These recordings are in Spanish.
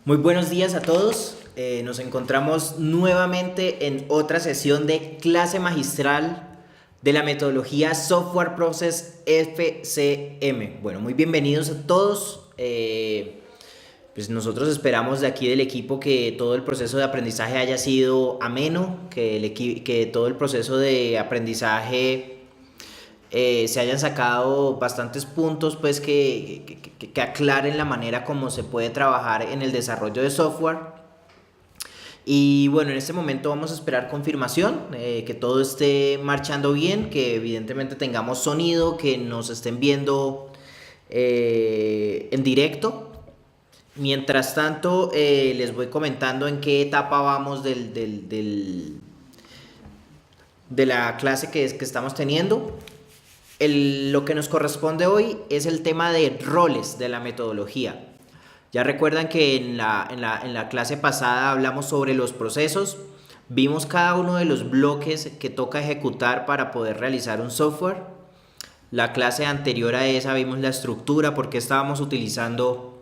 Muy buenos días a todos. Nos encontramos nuevamente en otra sesión de clase magistral de la metodología Software Process FCM. Bueno, muy bienvenidos a todos. Pues nosotros esperamos de aquí del equipo que todo el proceso de aprendizaje haya sido ameno, que todo el proceso de aprendizaje se hayan sacado bastantes puntos pues que aclaren la manera como se puede trabajar en el desarrollo de software. Y bueno, en este momento vamos a esperar confirmación, que todo esté marchando bien, que evidentemente tengamos sonido, que nos estén viendo en directo. Mientras tanto, les voy comentando en qué etapa vamos de la clase que estamos teniendo. Lo que nos corresponde hoy es el tema de roles de la metodología. Ya recuerdan que en la clase pasada hablamos sobre los procesos, vimos cada uno de los bloques que toca ejecutar para poder realizar un software. La clase anterior a esa vimos la estructura, por qué estábamos utilizando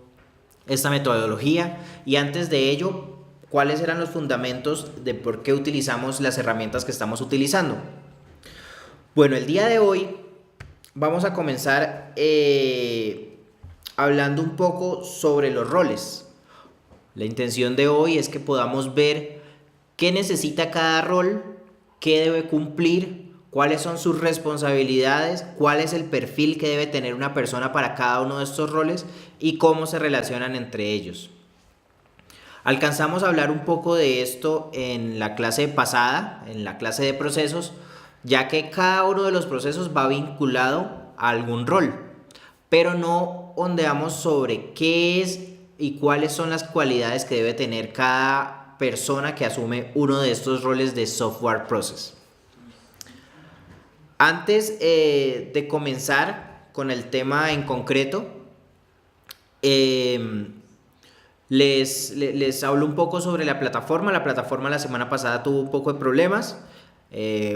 esta metodología, y antes de ello, cuáles eran los fundamentos de por qué utilizamos las herramientas que estamos utilizando. Bueno, el día de hoy vamos a comenzar hablando un poco sobre los roles. La intención de hoy es que podamos ver qué necesita cada rol, qué debe cumplir, cuáles son sus responsabilidades, cuál es el perfil que debe tener una persona para cada uno de estos roles y cómo se relacionan entre ellos. Alcanzamos a hablar un poco de esto en la clase pasada, en la clase de procesos, ya que cada uno de los procesos va vinculado a algún rol, pero no ondeamos sobre qué es y cuáles son las cualidades que debe tener cada persona que asume uno de estos roles de software process. Antes de comenzar con el tema en concreto, les hablo un poco sobre la plataforma. La plataforma la semana pasada tuvo un poco de problemas.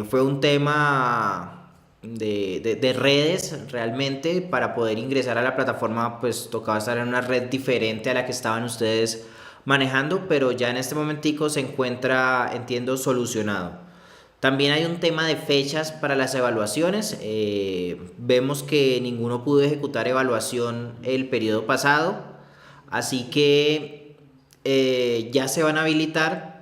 Fue un tema de redes realmente. Para poder ingresar a la plataforma pues tocaba estar en una red diferente a la que estaban ustedes manejando, pero ya en este momentico se encuentra, entiendo, solucionado. También hay un tema de fechas para las evaluaciones. Vemos que ninguno pudo ejecutar evaluación el periodo pasado, así que ya se van a habilitar.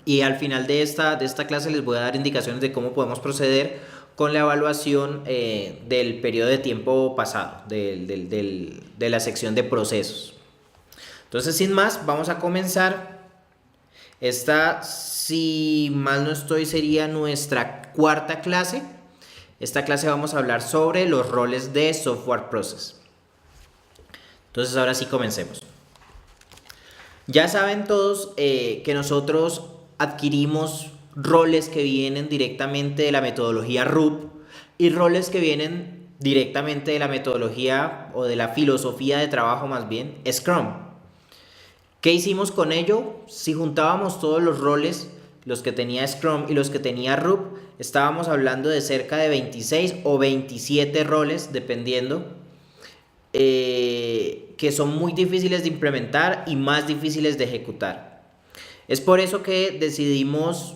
Y al final de esta clase les voy a dar indicaciones de cómo podemos proceder con la evaluación del periodo de tiempo pasado, de la sección de procesos. Entonces, sin más, vamos a comenzar. Esta, si mal no estoy, sería nuestra cuarta clase. Esta clase vamos a hablar sobre los roles de software process. Entonces, ahora sí comencemos. Ya saben todos que nosotros adquirimos roles que vienen directamente de la metodología RUP y roles que vienen directamente de la metodología o de la filosofía de trabajo, más bien Scrum. ¿Qué hicimos con ello? Si juntábamos todos los roles, los que tenía Scrum y los que tenía RUP, estábamos hablando de cerca de 26 o 27 roles, dependiendo, que son muy difíciles de implementar y más difíciles de ejecutar. Es por eso que decidimos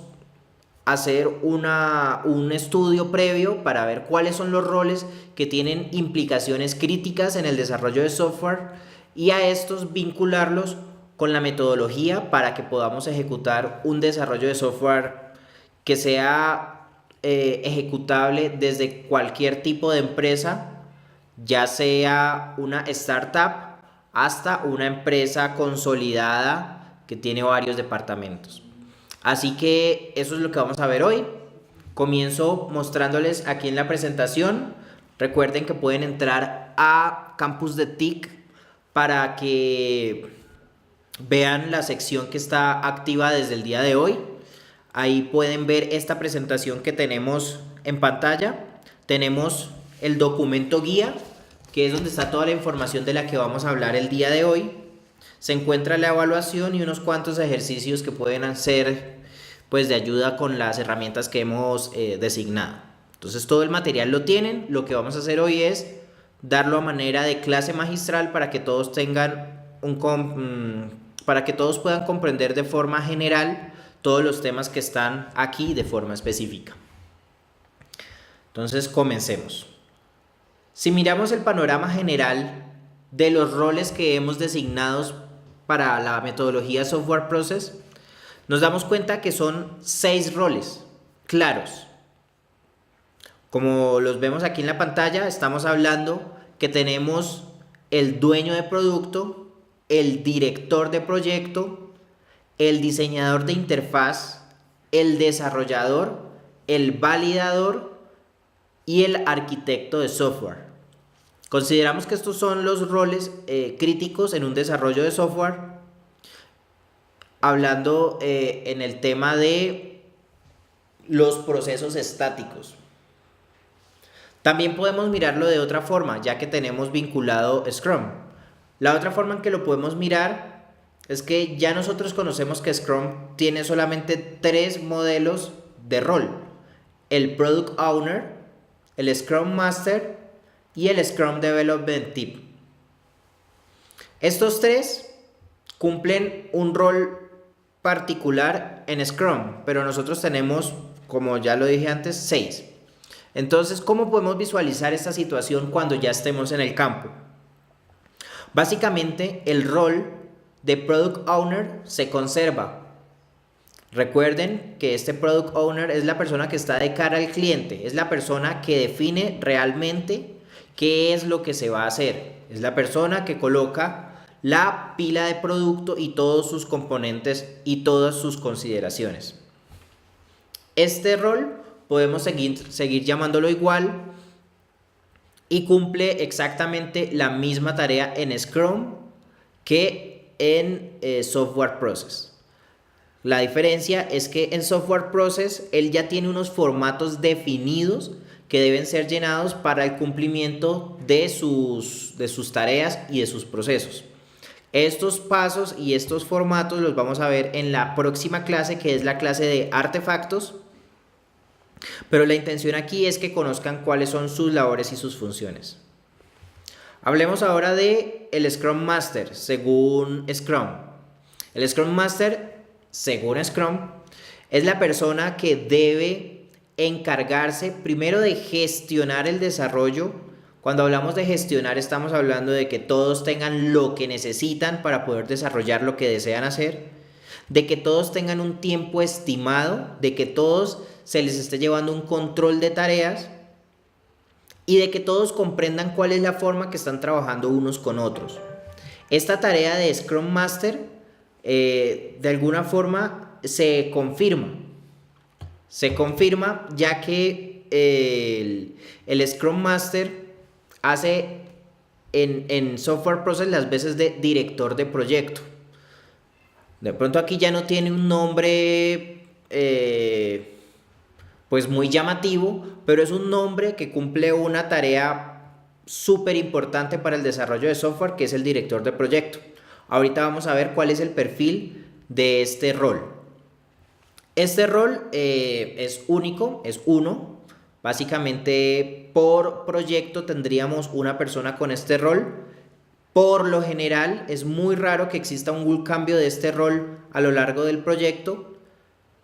hacer un estudio previo para ver cuáles son los roles que tienen implicaciones críticas en el desarrollo de software y a estos vincularlos con la metodología para que podamos ejecutar un desarrollo de software que sea ejecutable desde cualquier tipo de empresa, ya sea una startup hasta una empresa consolidada que tiene varios departamentos. Así que eso es lo que vamos a ver hoy. Comienzo mostrándoles aquí en la presentación. Recuerden que pueden entrar a Campus de TIC para que vean la sección que está activa desde el día de hoy. Ahí pueden ver esta presentación que tenemos en pantalla. Tenemos el documento guía, que es donde está toda la información de la que vamos a hablar el día de hoy. Se encuentra la evaluación y unos cuantos ejercicios que pueden hacer pues de ayuda con las herramientas que hemos designado. Entonces todo el material lo tienen. Lo que vamos a hacer hoy es darlo a manera de clase magistral para que todos tengan para que todos puedan comprender de forma general todos los temas que están aquí de forma específica. Entonces, comencemos. Si miramos el panorama general de los roles que hemos designado para la metodología Software Process, nos damos cuenta que son 6 roles claros. Como los vemos aquí en la pantalla, estamos hablando que tenemos el dueño de producto, el director de proyecto, el diseñador de interfaz, el desarrollador, el validador y el arquitecto de software. Consideramos que estos son los roles críticos en un desarrollo de software, hablando en el tema de los procesos estáticos. También podemos mirarlo de otra forma, ya que tenemos vinculado Scrum. La otra forma en que lo podemos mirar es que ya nosotros conocemos que Scrum tiene solamente 3 modelos de rol: el Product Owner, el Scrum Master y el Scrum Development Team. Estos 3 cumplen un rol particular en Scrum, pero nosotros tenemos, como ya lo dije antes, 6. Entonces, ¿cómo podemos visualizar esta situación cuando ya estemos en el campo? Básicamente, el rol de Product Owner se conserva. Recuerden que este Product Owner es la persona que está de cara al cliente, es la persona que define realmente qué es lo que se va a hacer. Es la persona que coloca la pila de producto y todos sus componentes y todas sus consideraciones. Este rol podemos seguir llamándolo igual y cumple exactamente la misma tarea en Scrum que en Software Process. La diferencia es que en Software Process él ya tiene unos formatos definidos que deben ser llenados para el cumplimiento de sus tareas y de sus procesos. Estos pasos y estos formatos los vamos a ver en la próxima clase, que es la clase de artefactos, pero la intención aquí es que conozcan cuáles son sus labores y sus funciones. Hablemos ahora de el Scrum Master según Scrum. El Scrum Master según Scrum es la persona que debe encargarse primero de gestionar el desarrollo. Cuando hablamos de gestionar, estamos hablando de que todos tengan lo que necesitan para poder desarrollar lo que desean hacer, de que todos tengan un tiempo estimado, de que todos se les esté llevando un control de tareas y de que todos comprendan cuál es la forma que están trabajando unos con otros. Esta tarea de Scrum Master de alguna forma se confirma ya que el Scrum Master hace en Software Process las veces de director de proyecto. De pronto aquí ya no tiene un nombre pues muy llamativo, pero es un nombre que cumple una tarea súper importante para el desarrollo de software, que es el director de proyecto. Ahorita vamos a ver cuál es el perfil de este rol. Este rol es único, es uno. Básicamente por proyecto tendríamos una persona con este rol. Por lo general es muy raro que exista un cambio de este rol a lo largo del proyecto,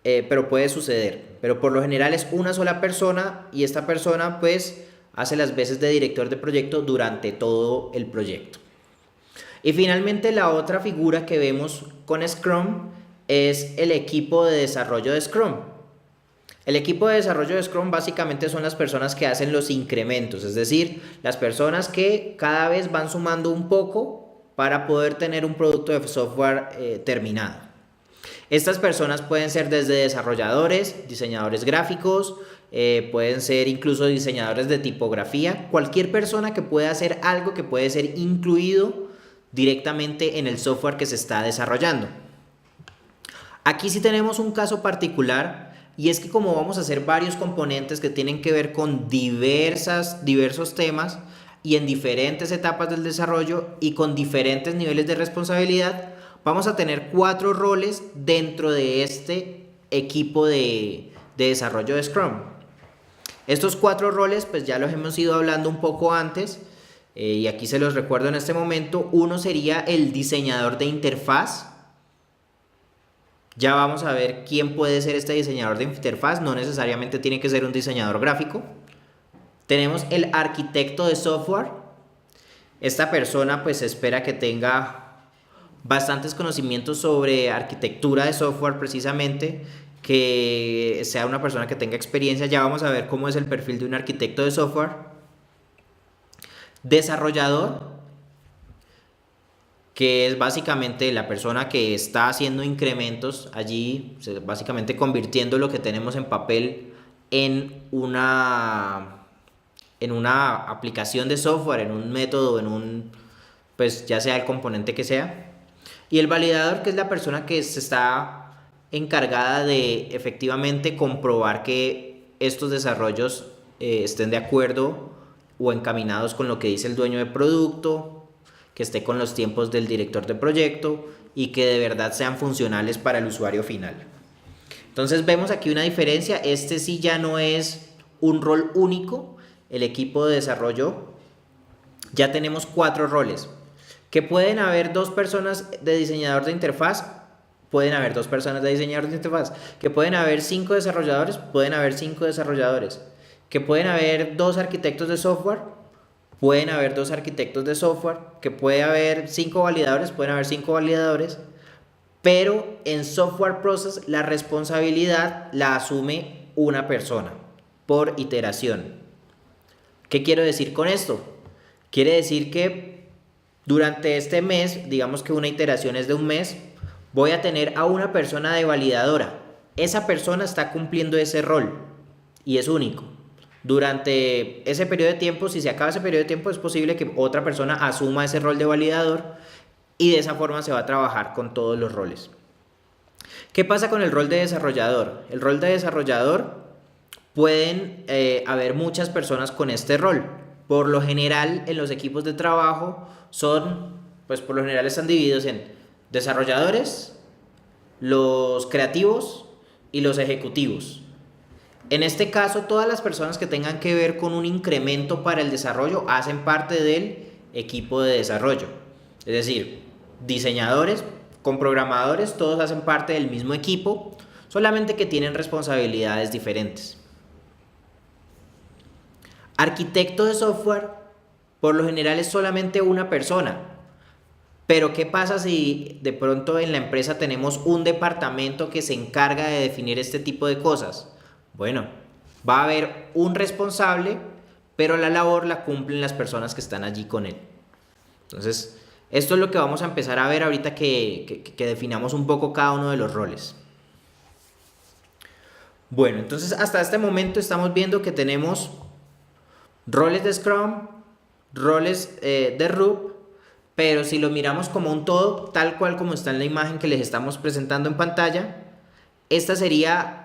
pero puede suceder. Pero por lo general es una sola persona y esta persona pues hace las veces de director de proyecto durante todo el proyecto. Y finalmente la otra figura que vemos con Scrum es el equipo de desarrollo de Scrum. El equipo de desarrollo de Scrum básicamente son las personas que hacen los incrementos, es decir, las personas que cada vez van sumando un poco para poder tener un producto de software terminado. Estas personas pueden ser desde desarrolladores, diseñadores gráficos, pueden ser incluso diseñadores de tipografía, cualquier persona que pueda hacer algo que puede ser incluido directamente en el software que se está desarrollando. Aquí sí tenemos un caso particular, y es que como vamos a hacer varios componentes que tienen que ver con diversos temas y en diferentes etapas del desarrollo y con diferentes niveles de responsabilidad, vamos a tener 4 roles dentro de este equipo de desarrollo de Scrum. Estos 4 roles pues ya los hemos ido hablando un poco antes, y aquí se los recuerdo en este momento. Uno sería el diseñador de interfaz. Ya vamos a ver quién puede ser este diseñador de interfaz, no necesariamente tiene que ser un diseñador gráfico. Tenemos el arquitecto de software. Esta persona pues se espera que tenga bastantes conocimientos sobre arquitectura de software precisamente, que sea una persona que tenga experiencia. Ya vamos a ver cómo es el perfil de un arquitecto de software. Desarrollador, que es básicamente la persona que está haciendo incrementos allí, básicamente convirtiendo lo que tenemos en papel en una aplicación de software, en un método, pues ya sea el componente que sea. Y el validador, que es la persona que se está encargada de efectivamente comprobar que estos desarrollos estén de acuerdo o encaminados con lo que dice el dueño de producto, que esté con los tiempos del director de proyecto y que de verdad sean funcionales para el usuario final. Entonces vemos aquí una diferencia. Este sí ya no es un rol único. El equipo de desarrollo ya tenemos 4 roles. Que pueden haber 2 personas de diseñador de interfaz, pueden haber 2 personas de diseñador de interfaz. Que pueden haber 5 desarrolladores, pueden haber 5 desarrolladores. Que pueden haber 2 arquitectos de software, pueden haber 2 arquitectos de software. Que puede haber 5 validadores, pueden haber 5 validadores. Pero en Software Process la responsabilidad la asume una persona por iteración. ¿Qué quiero decir con esto? Quiere decir que durante este mes, digamos que una iteración es de un mes, voy a tener a una persona de validadora. Esa persona está cumpliendo ese rol y es único. Durante ese periodo de tiempo, si se acaba ese periodo de tiempo, es posible que otra persona asuma ese rol de validador y de esa forma se va a trabajar con todos los roles. ¿Qué pasa con el rol de desarrollador? El rol de desarrollador pueden haber muchas personas con este rol. Por lo general, en los equipos de trabajo pues por lo general están divididos en desarrolladores, los creativos y los ejecutivos. En este caso, todas las personas que tengan que ver con un incremento para el desarrollo hacen parte del equipo de desarrollo. Es decir, diseñadores con programadores, todos hacen parte del mismo equipo, solamente que tienen responsabilidades diferentes. Arquitecto de software, por lo general es solamente una persona. Pero ¿qué pasa si de pronto en la empresa tenemos un departamento que se encarga de definir este tipo de cosas? Bueno, va a haber un responsable, pero la labor la cumplen las personas que están allí con él. Entonces, esto es lo que vamos a empezar a ver ahorita que definamos un poco cada uno de los roles. Bueno, entonces hasta este momento estamos viendo que tenemos roles de Scrum, roles de RUP, pero si lo miramos como un todo, tal cual como está en la imagen que les estamos presentando en pantalla, esta sería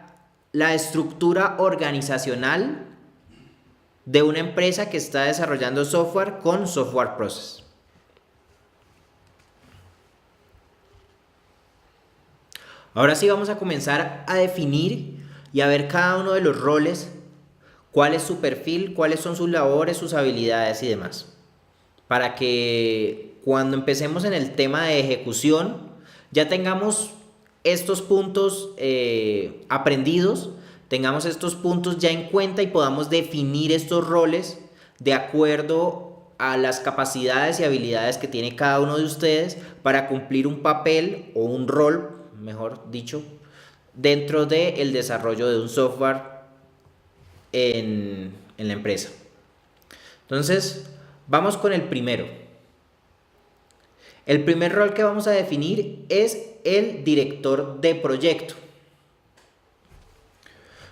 la estructura organizacional de una empresa que está desarrollando software con Software Process. Ahora sí vamos a comenzar a definir y a ver cada uno de los roles, cuál es su perfil, cuáles son sus labores, sus habilidades y demás. Para que cuando empecemos en el tema de ejecución ya tengamos estos puntos aprendidos, tengamos estos puntos ya en cuenta y podamos definir estos roles de acuerdo a las capacidades y habilidades que tiene cada uno de ustedes para cumplir un papel o un rol, mejor dicho, dentro del desarrollo de un software en la empresa. Entonces, vamos con el primero. El primer rol que vamos a definir es el director de proyecto.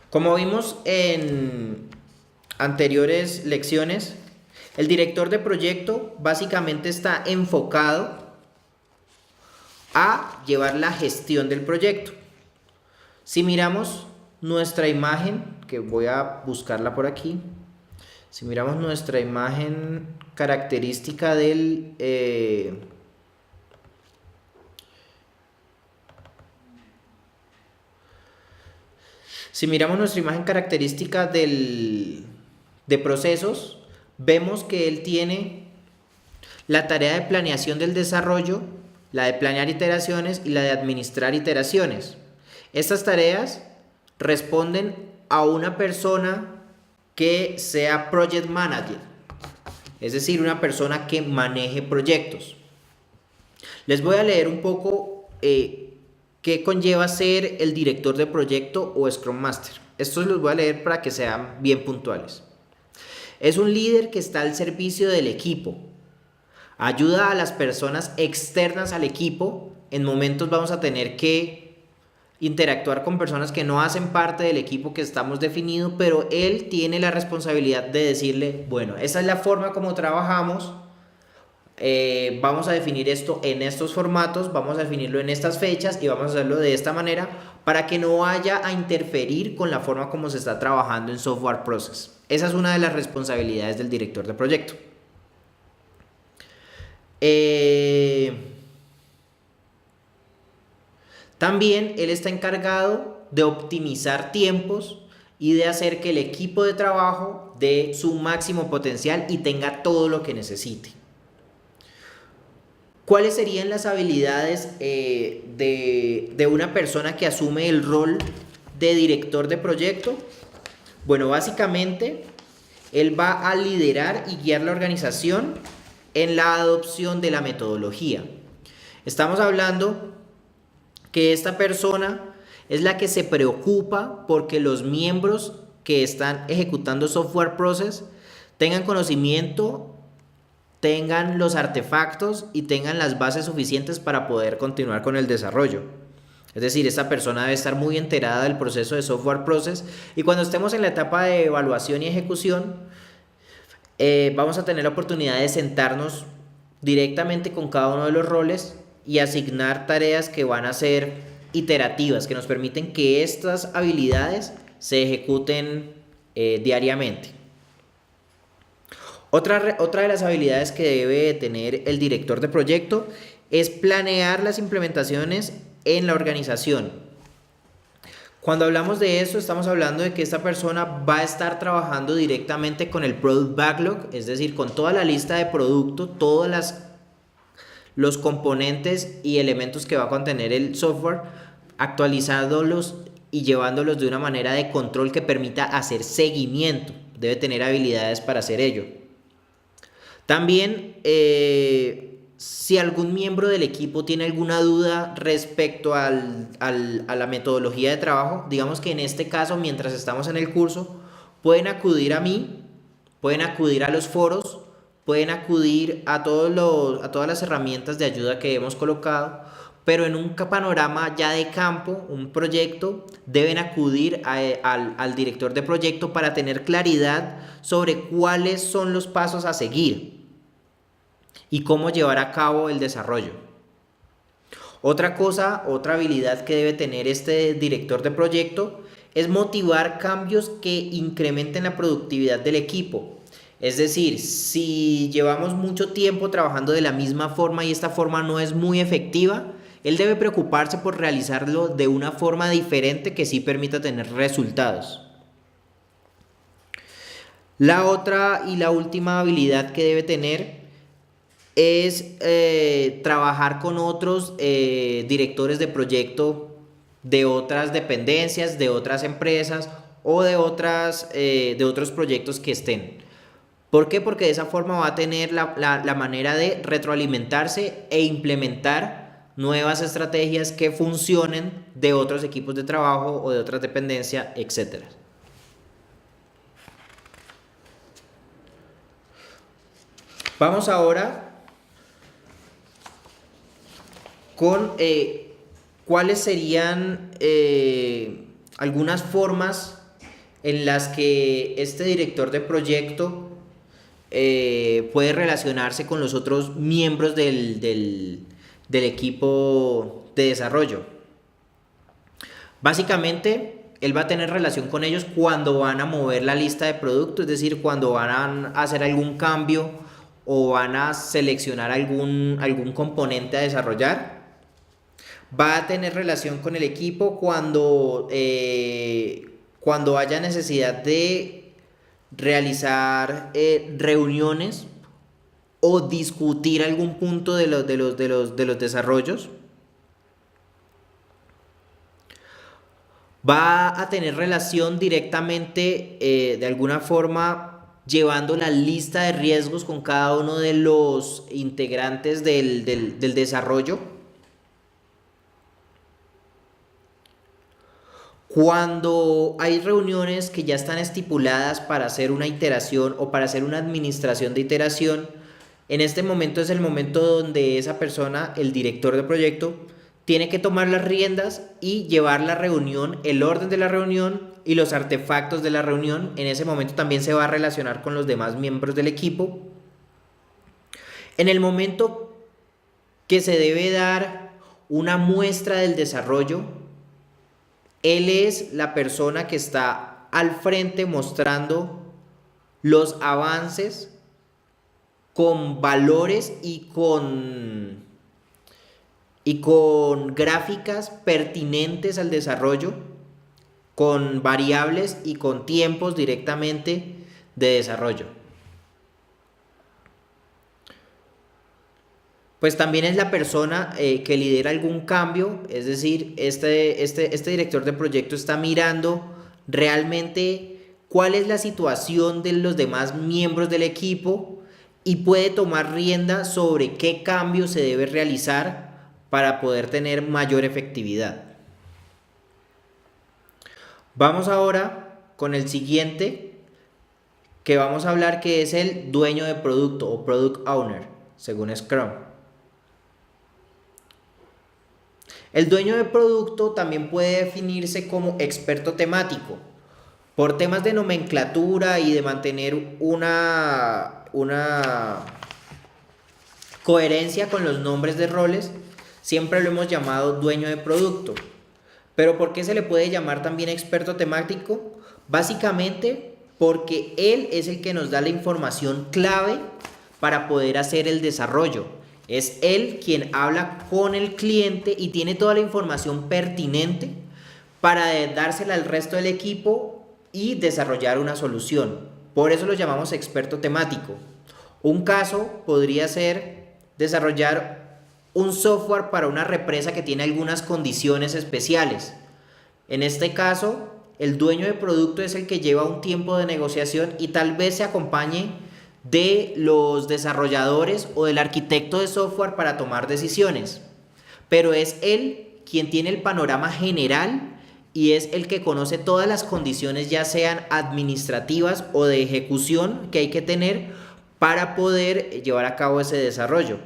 Como vimos en anteriores lecciones, el director de proyecto básicamente está enfocado a llevar la gestión del proyecto. Si miramos nuestra imagen, que voy a buscarla por aquí, si miramos nuestra imagen característica si miramos nuestra imagen característica de procesos, vemos que él tiene la tarea de planeación del desarrollo, la de planear iteraciones y la de administrar iteraciones. Estas tareas responden a una persona que sea project manager, es decir, una persona que maneje proyectos. Les voy a leer un poco qué conlleva ser el director de proyecto o Scrum Master. Estos los voy a leer para que sean bien puntuales. Es un líder que está al servicio del equipo. Ayuda a las personas externas al equipo. En momentos vamos a tener que interactuar con personas que no hacen parte del equipo que estamos definido, pero él tiene la responsabilidad de decirle, bueno, esa es la forma como trabajamos, vamos a definir esto en estos formatos, vamos a definirlo en estas fechas y vamos a hacerlo de esta manera para que no vaya a interferir con la forma como se está trabajando en Software Process. Esa es una de las responsabilidades del director de proyecto. También él está encargado de optimizar tiempos y de hacer que el equipo de trabajo dé su máximo potencial y tenga todo lo que necesite. ¿Cuáles serían las habilidades de una persona que asume el rol de director de proyecto? Bueno, básicamente él va a liderar y guiar la organización en la adopción de la metodología. Estamos hablando que esta persona es la que se preocupa porque los miembros que están ejecutando Software Process tengan conocimiento, tengan los artefactos y tengan las bases suficientes para poder continuar con el desarrollo. Es decir, esta persona debe estar muy enterada del proceso de Software Process y cuando estemos en la etapa de evaluación y ejecución, vamos a tener la oportunidad de sentarnos directamente con cada uno de los roles y asignar tareas que van a ser iterativas, que nos permiten que estas habilidades se ejecuten diariamente. Otra de las habilidades que debe tener el director de proyecto es planear las implementaciones en la organización. Cuando hablamos de eso, estamos hablando de que esta persona va a estar trabajando directamente con el Product Backlog, es decir, con toda la lista de producto, todos los componentes y elementos que va a contener el software, actualizándolos y llevándolos de una manera de control que permita hacer seguimiento. Debe tener habilidades para hacer ello. También, si algún miembro del equipo tiene alguna duda respecto a la metodología de trabajo, digamos que en este caso, mientras estamos en el curso, pueden acudir a mí, pueden acudir a los foros, pueden acudir a todas las herramientas de ayuda que hemos colocado, pero en un panorama ya de campo, un proyecto, deben acudir al director de proyecto para tener claridad sobre cuáles son los pasos a seguir y cómo llevar a cabo el desarrollo. Otra habilidad que debe tener este director de proyecto es motivar cambios que incrementen la productividad del equipo. Es decir, si llevamos mucho tiempo trabajando de la misma forma y esta forma no es muy efectiva, él debe preocuparse por realizarlo de una forma diferente que sí permita tener resultados. La otra y la última habilidad que debe tener es trabajar con otros directores de proyecto de otras dependencias, de otras empresas o de otros proyectos que estén. ¿Por qué? Porque de esa forma va a tener la manera de retroalimentarse e implementar nuevas estrategias que funcionen de otros equipos de trabajo o de otras dependencias, etc. Vamos ahora con cuáles serían algunas formas en las que este director de proyecto puede relacionarse con los otros miembros del equipo de desarrollo. Básicamente, él va a tener relación con ellos cuando van a mover la lista de productos, es decir, cuando van a hacer algún cambio o van a seleccionar algún componente a desarrollar. Va a tener relación con el equipo cuando haya necesidad de realizar reuniones o discutir algún punto de los desarrollos. Va a tener relación directamente, de alguna forma, llevando la lista de riesgos con cada uno de los integrantes del desarrollo. Cuando hay reuniones que ya están estipuladas para hacer una iteración o para hacer una administración de iteración, en este momento es el momento donde esa persona, el director de proyecto, tiene que tomar las riendas y llevar la reunión, el orden de la reunión y los artefactos de la reunión. En ese momento también se va a relacionar con los demás miembros del equipo. En el momento que se debe dar una muestra del desarrollo, él es la persona que está al frente mostrando los avances con valores y con gráficas pertinentes al desarrollo, con variables y con tiempos directamente de desarrollo. Pues también es la persona que lidera algún cambio, es decir, este director de proyecto está mirando realmente cuál es la situación de los demás miembros del equipo y puede tomar rienda sobre qué cambio se debe realizar para poder tener mayor efectividad. Vamos ahora con el siguiente que vamos a hablar, que es el dueño de producto o product owner, según Scrum. El dueño de producto también puede definirse como experto temático. Por temas de nomenclatura y de mantener una coherencia con los nombres de roles, siempre lo hemos llamado dueño de producto. Pero ¿por qué se le puede llamar también experto temático? Básicamente porque él es el que nos da la información clave para poder hacer el desarrollo. Es él quien habla con el cliente y tiene toda la información pertinente para dársela al resto del equipo y desarrollar una solución. Por eso lo llamamos experto temático. Un caso podría ser desarrollar un software para una represa que tiene algunas condiciones especiales. En este caso, el dueño de producto es el que lleva un tiempo de negociación y tal vez se acompañe de los desarrolladores o del arquitecto de software para tomar decisiones. Pero es él quien tiene el panorama general y es el que conoce todas las condiciones, ya sean administrativas o de ejecución, que hay que tener para poder llevar a cabo ese desarrollo.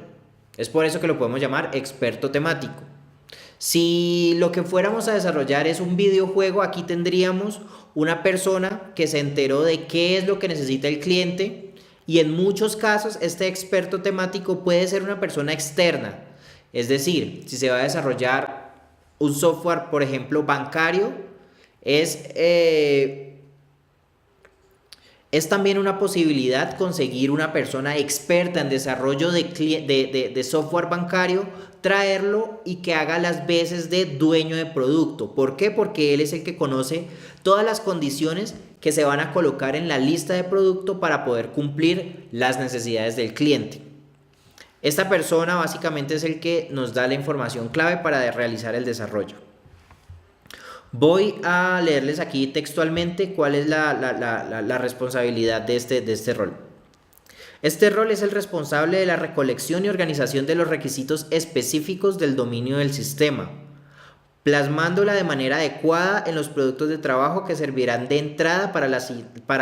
Es por eso que lo podemos llamar experto temático. Si lo que fuéramos a desarrollar es un videojuego, aquí tendríamos una persona que se enteró de qué es lo que necesita el cliente, y en muchos casos este experto temático puede ser una persona externa. Es decir, si se va a desarrollar un software, por ejemplo, bancario, es también una posibilidad conseguir una persona experta en desarrollo de software bancario, traerlo y que haga las veces de dueño de producto. ¿Por qué? Porque él es el que conoce todas las condiciones que se van a colocar en la lista de producto para poder cumplir las necesidades del cliente. Esta persona básicamente es el que nos da la información clave para realizar el desarrollo. Voy a leerles aquí textualmente cuál es la responsabilidad de este rol. Este rol es el responsable de la recolección y organización de los requisitos específicos del dominio del sistema, plasmándola de manera adecuada en los productos de trabajo que servirán de entrada para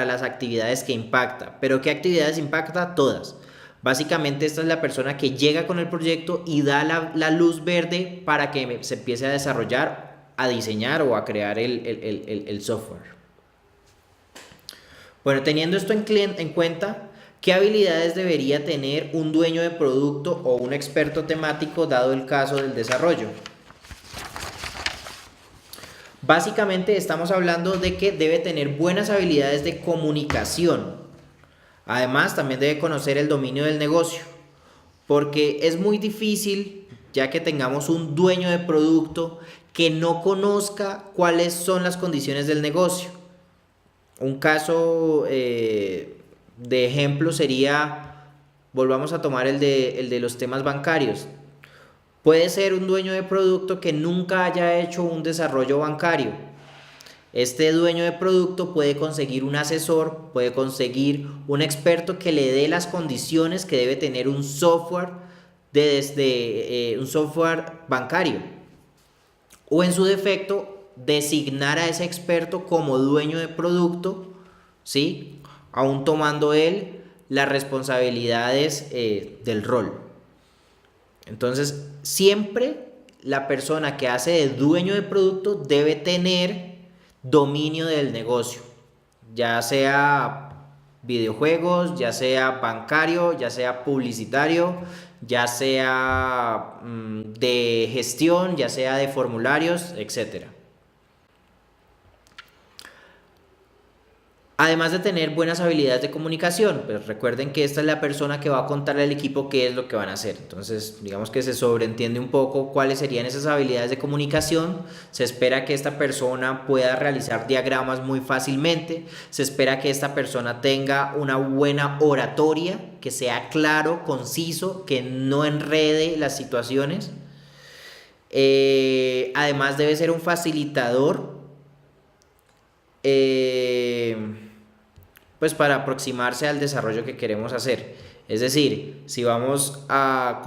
las actividades que impacta. ¿Pero qué actividades impacta? Todas. Básicamente esta es la persona que llega con el proyecto y da la luz verde para que se empiece a desarrollar, a diseñar o a crear el software. Bueno, teniendo esto en cuenta, ¿qué habilidades debería tener un dueño de producto o un experto temático dado el caso del desarrollo? Básicamente estamos hablando de que debe tener buenas habilidades de comunicación. Además, también debe conocer el dominio del negocio, porque es muy difícil, ya que tengamos un dueño de producto que no conozca cuáles son las condiciones del negocio. Un caso de ejemplo sería, volvamos a tomar el de los temas bancarios. Puede ser un dueño de producto que nunca haya hecho un desarrollo bancario. Este dueño de producto puede conseguir un asesor, puede conseguir un experto que le dé las condiciones que debe tener un software desde un software bancario, o en su defecto designar a ese experto como dueño de producto, ¿sí? Aún tomando él las responsabilidades del rol. Entonces, siempre la persona que hace de dueño de producto debe tener dominio del negocio, ya sea videojuegos, ya sea bancario, ya sea publicitario, ya sea de gestión, ya sea de formularios, etcétera. Además de tener buenas habilidades de comunicación, pues recuerden que esta es la persona que va a contarle al equipo qué es lo que van a hacer. Entonces, digamos que se sobreentiende un poco cuáles serían esas habilidades de comunicación. Se espera que esta persona pueda realizar diagramas muy fácilmente. Se espera que esta persona tenga una buena oratoria, que sea claro, conciso, que no enrede las situaciones. Además debe ser un facilitador. Pues para aproximarse al desarrollo que queremos hacer. Es decir, si vamos a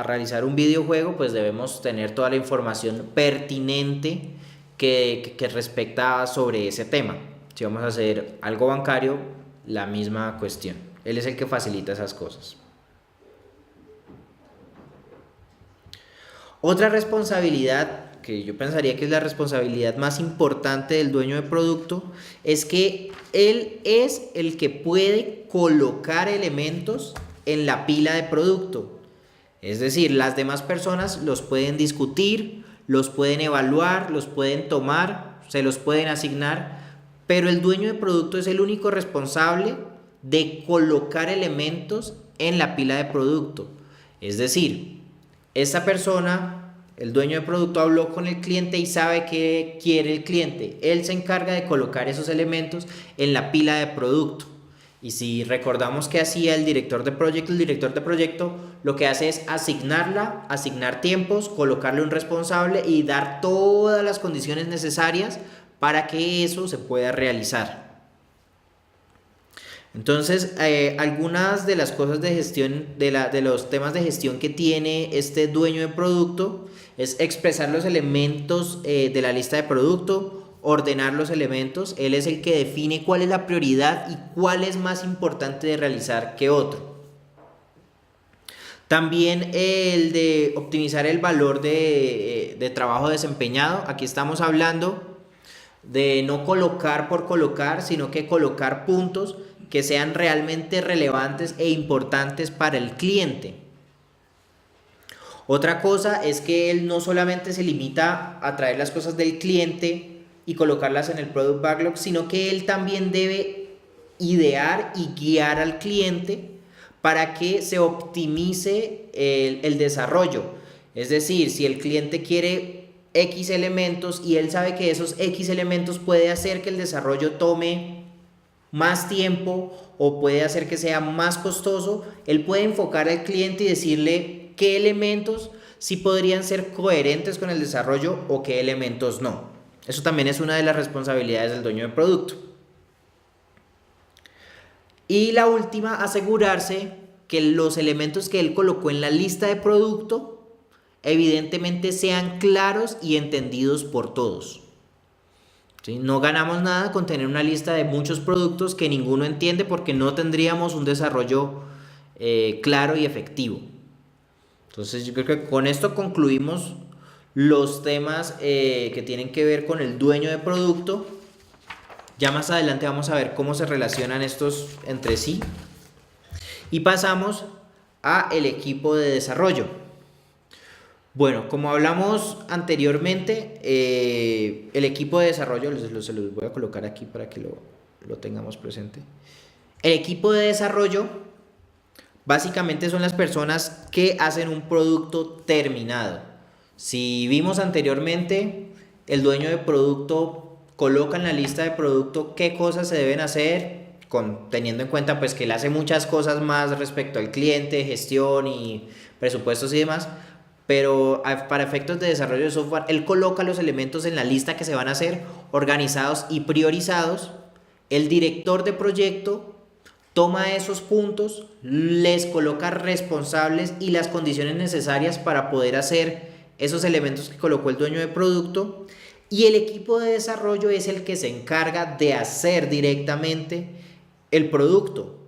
realizar un videojuego, pues debemos tener toda la información pertinente que respecta sobre ese tema. Si vamos a hacer algo bancario, la misma cuestión. Él es el que facilita esas cosas. Otra responsabilidad que yo pensaría que es la responsabilidad más importante del dueño de producto, es que él es el que puede colocar elementos en la pila de producto. Es decir, las demás personas los pueden discutir, los pueden evaluar, los pueden tomar, se los pueden asignar, pero el dueño de producto es el único responsable de colocar elementos en la pila de producto. Es decir, esta persona, el dueño de producto, habló con el cliente y sabe qué quiere el cliente. Él se encarga de colocar esos elementos en la pila de producto. Y si recordamos que hacía el director de proyecto lo que hace es asignarla, asignar tiempos, colocarle un responsable y dar todas las condiciones necesarias para que eso se pueda realizar. Entonces, algunas de las cosas de gestión, de los temas de gestión que tiene este dueño de producto es expresar los elementos de la lista de producto, ordenar los elementos. Él es el que define cuál es la prioridad y cuál es más importante de realizar que otro. También el de optimizar el valor de trabajo desempeñado. Aquí estamos hablando de no colocar por colocar, sino que colocar puntos que sean realmente relevantes e importantes para el cliente. Otra cosa es que él no solamente se limita a traer las cosas del cliente y colocarlas en el Product Backlog, sino que él también debe idear y guiar al cliente para que se optimice el desarrollo. Es decir, si el cliente quiere X elementos y él sabe que esos X elementos puede hacer que el desarrollo tome más tiempo o puede hacer que sea más costoso, él puede enfocar al cliente y decirle qué elementos sí podrían ser coherentes con el desarrollo o qué elementos no. Eso también es una de las responsabilidades del dueño de producto. Y la última, asegurarse que los elementos que él colocó en la lista de producto evidentemente sean claros y entendidos por todos. ¿Sí? No ganamos nada con tener una lista de muchos productos que ninguno entiende, porque no tendríamos un desarrollo claro y efectivo. Entonces yo creo que con esto concluimos los temas que tienen que ver con el dueño de producto. Ya más adelante vamos a ver cómo se relacionan estos entre sí. Y pasamos a el equipo de desarrollo. Bueno, como hablamos anteriormente, el equipo de desarrollo, se los voy a colocar aquí para que lo tengamos presente. El equipo de desarrollo básicamente son las personas que hacen un producto terminado. Si vimos anteriormente, el dueño de producto coloca en la lista de producto qué cosas se deben hacer, teniendo en cuenta pues que él hace muchas cosas más respecto al cliente, gestión y presupuestos y demás. pero para efectos de desarrollo de software, él coloca los elementos en la lista que se van a hacer, organizados y priorizados. El director de proyecto toma esos puntos, les coloca responsables y las condiciones necesarias para poder hacer esos elementos que colocó el dueño de producto, y el equipo de desarrollo es el que se encarga de hacer directamente el producto.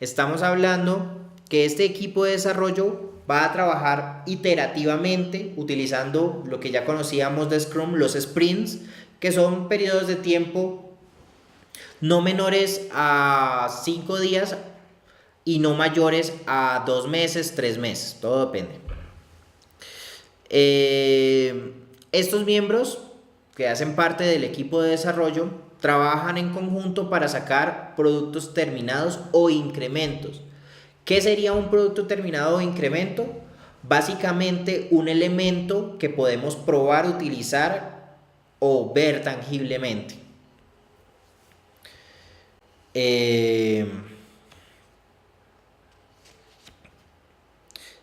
Estamos hablando que este equipo de desarrollo va a trabajar iterativamente utilizando lo que ya conocíamos de Scrum, los sprints, que son periodos de tiempo no menores a 5 días y no mayores a 2 meses, 3 meses, todo depende. Estos miembros que hacen parte del equipo de desarrollo trabajan en conjunto para sacar productos terminados o incrementos. ¿Qué sería un producto terminado o incremento? Básicamente un elemento que podemos probar, utilizar o ver tangiblemente.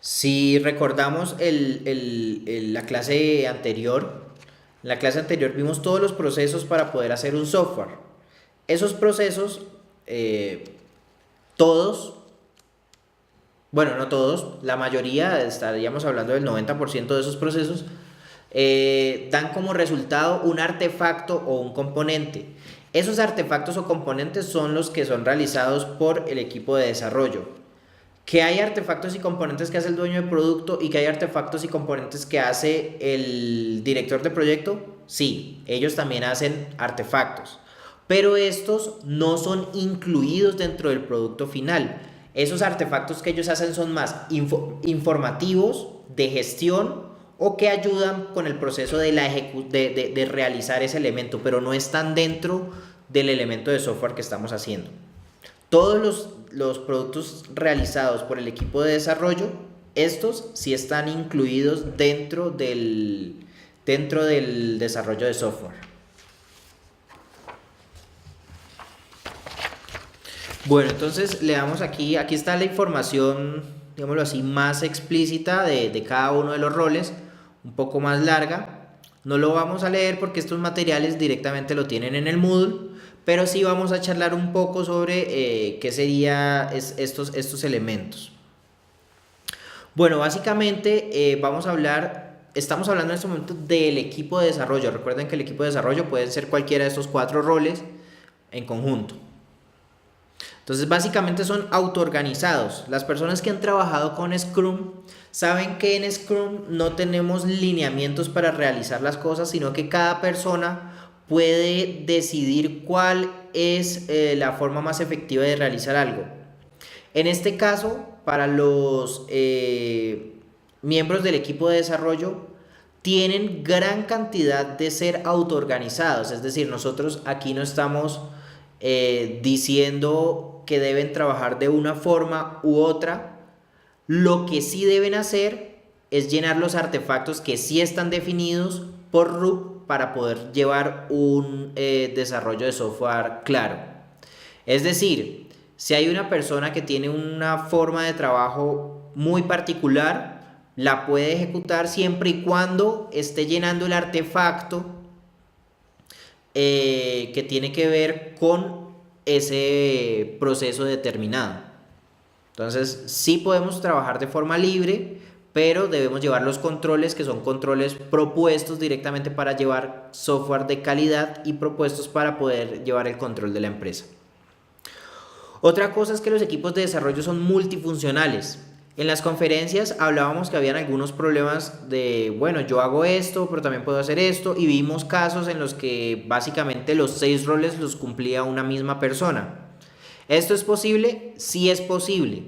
Si recordamos la clase anterior, en la clase anterior vimos todos los procesos para poder hacer un software. Esos procesos, todos, bueno, no todos, la mayoría, estaríamos hablando del 90% de esos procesos, dan como resultado un artefacto o un componente. Esos artefactos o componentes son los que son realizados por el equipo de desarrollo. Que hay artefactos y componentes que hace el dueño de producto y que hay artefactos y componentes que hace el director de proyecto, sí, ellos también hacen artefactos, pero estos no son incluidos dentro del producto final. Esos artefactos que ellos hacen son más informativos, de gestión, o que ayudan con el proceso de realizar ese elemento, pero no están dentro del elemento de software que estamos haciendo. Todos los productos realizados por el equipo de desarrollo, estos sí están incluidos dentro del desarrollo de software. Bueno, entonces le damos aquí está la información, digámoslo así, más explícita de cada uno de los roles, un poco más larga. No lo vamos a leer porque estos materiales directamente lo tienen en el Moodle, pero sí vamos a charlar un poco sobre qué serían estos elementos. Bueno, básicamente estamos hablando en este momento del equipo de desarrollo. Recuerden que el equipo de desarrollo puede ser cualquiera de estos 4 roles en conjunto. Entonces, básicamente son autoorganizados. Las personas que han trabajado con Scrum saben que en Scrum no tenemos lineamientos para realizar las cosas, sino que cada persona puede decidir cuál es la forma más efectiva de realizar algo. En este caso, para los miembros del equipo de desarrollo, tienen gran cantidad de ser autoorganizados. Es decir, nosotros aquí no estamos diciendo que deben trabajar de una forma u otra. Lo que sí deben hacer es llenar los artefactos que sí están definidos por RUP para poder llevar un desarrollo de software claro. Es decir, si hay una persona que tiene una forma de trabajo muy particular, la puede ejecutar siempre y cuando esté llenando el artefacto que tiene que ver con ese proceso determinado. Entonces, sí podemos trabajar de forma libre, pero debemos llevar los controles, que son controles propuestos directamente para llevar software de calidad y propuestos para poder llevar el control de la empresa. Otra cosa es que los equipos de desarrollo son multifuncionales. En las conferencias hablábamos que habían algunos problemas de, bueno, yo hago esto, pero también puedo hacer esto, y vimos casos en los que básicamente los 6 roles los cumplía una misma persona. ¿Esto es posible? Sí es posible.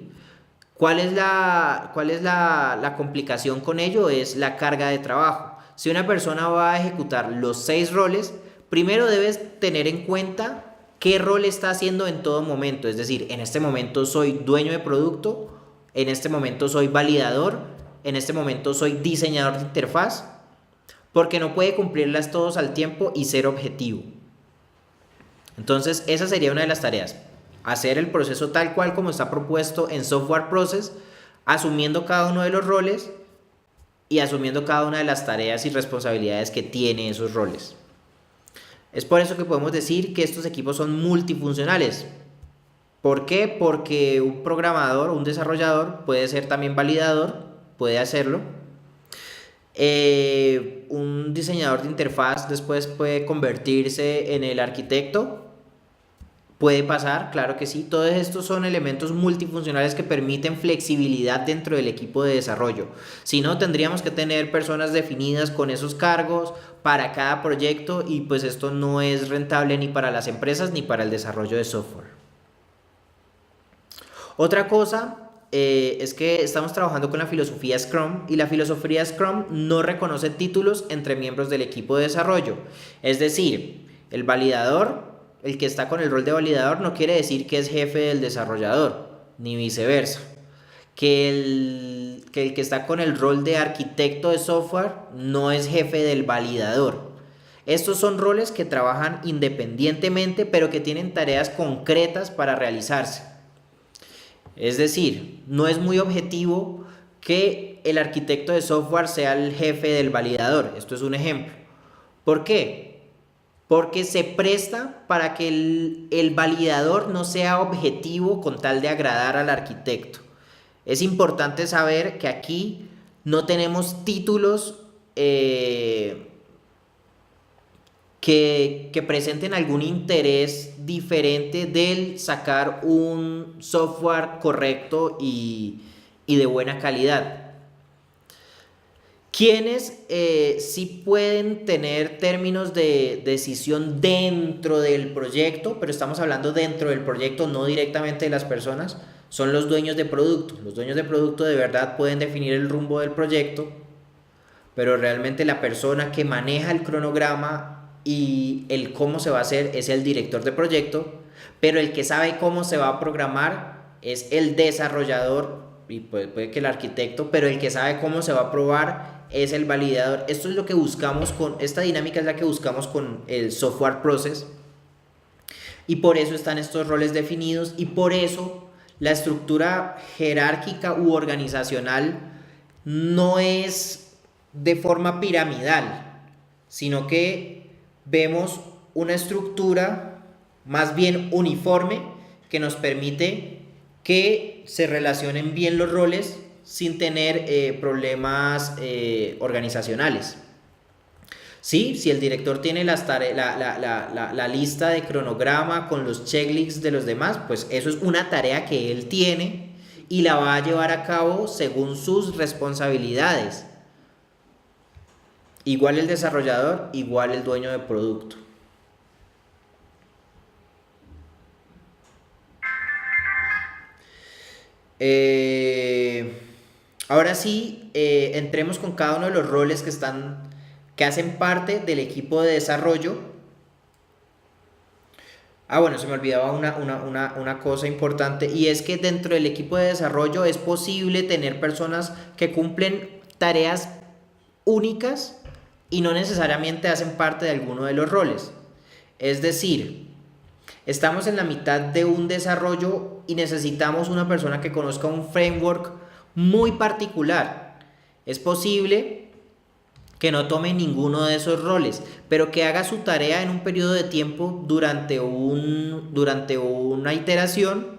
¿Cuál es la complicación con ello? Es la carga de trabajo. Si una persona va a ejecutar los 6 roles, primero debes tener en cuenta qué rol está haciendo en todo momento. Es decir, en este momento soy dueño de producto, en este momento soy validador, en este momento soy diseñador de interfaz, porque no puede cumplirlas todos al tiempo y ser objetivo. Entonces, esa sería una de las tareas. Hacer el proceso tal cual como está propuesto en Software Process, asumiendo cada uno de los roles y asumiendo cada una de las tareas y responsabilidades que tiene esos roles. Es por eso que podemos decir que estos equipos son multifuncionales. ¿Por qué? Porque un programador, un desarrollador puede ser también validador, puede hacerlo. Un diseñador de interfaz después puede convertirse en el arquitecto. Puede pasar, claro que sí. Todos estos son elementos multifuncionales que permiten flexibilidad dentro del equipo de desarrollo. Si no, tendríamos que tener personas definidas con esos cargos para cada proyecto y pues esto no es rentable ni para las empresas ni para el desarrollo de software. Otra cosa es que estamos trabajando con la filosofía Scrum y la filosofía Scrum no reconoce títulos entre miembros del equipo de desarrollo. Es decir, el validador, el que está con el rol de validador, no quiere decir que es jefe del desarrollador, ni viceversa. Que el que está con el rol de arquitecto de software no es jefe del validador. Estos son roles que trabajan independientemente, pero que tienen tareas concretas para realizarse. Es decir, no es muy objetivo que el arquitecto de software sea el jefe del validador. Esto es un ejemplo. ¿Por qué? Porque se presta para que el validador no sea objetivo con tal de agradar al arquitecto. Es importante saber que aquí no tenemos títulos que presenten algún interés diferente del sacar un software correcto y de buena calidad. Quienes sí pueden tener términos de decisión dentro del proyecto, pero estamos hablando dentro del proyecto, no directamente de las personas, son los dueños de producto. Los dueños de producto de verdad pueden definir el rumbo del proyecto, pero realmente la persona que maneja el cronograma y el cómo se va a hacer es el director de proyecto, pero el que sabe cómo se va a programar es el desarrollador y puede que el arquitecto, pero el que sabe cómo se va a probar es el validador. Esto es lo que buscamos esta dinámica es la que buscamos con el software process y por eso están estos roles definidos y por eso la estructura jerárquica u organizacional no es de forma piramidal, sino que vemos una estructura más bien uniforme que nos permite que se relacionen bien los roles sin tener problemas organizacionales. ¿Sí? Si el director tiene la lista de cronograma con los checklists de los demás, pues eso es una tarea que él tiene y la va a llevar a cabo según sus responsabilidades. Igual el desarrollador, igual el dueño de producto. Ahora sí, entremos con cada uno de los roles que hacen parte del equipo de desarrollo. Bueno, se me olvidaba una cosa importante y es que dentro del equipo de desarrollo es posible tener personas que cumplen tareas únicas y no necesariamente hacen parte de alguno de los roles. Es decir, estamos en la mitad de un desarrollo y necesitamos una persona que conozca un framework muy particular. Es posible que no tome ninguno de esos roles, pero que haga su tarea en un periodo de tiempo durante una iteración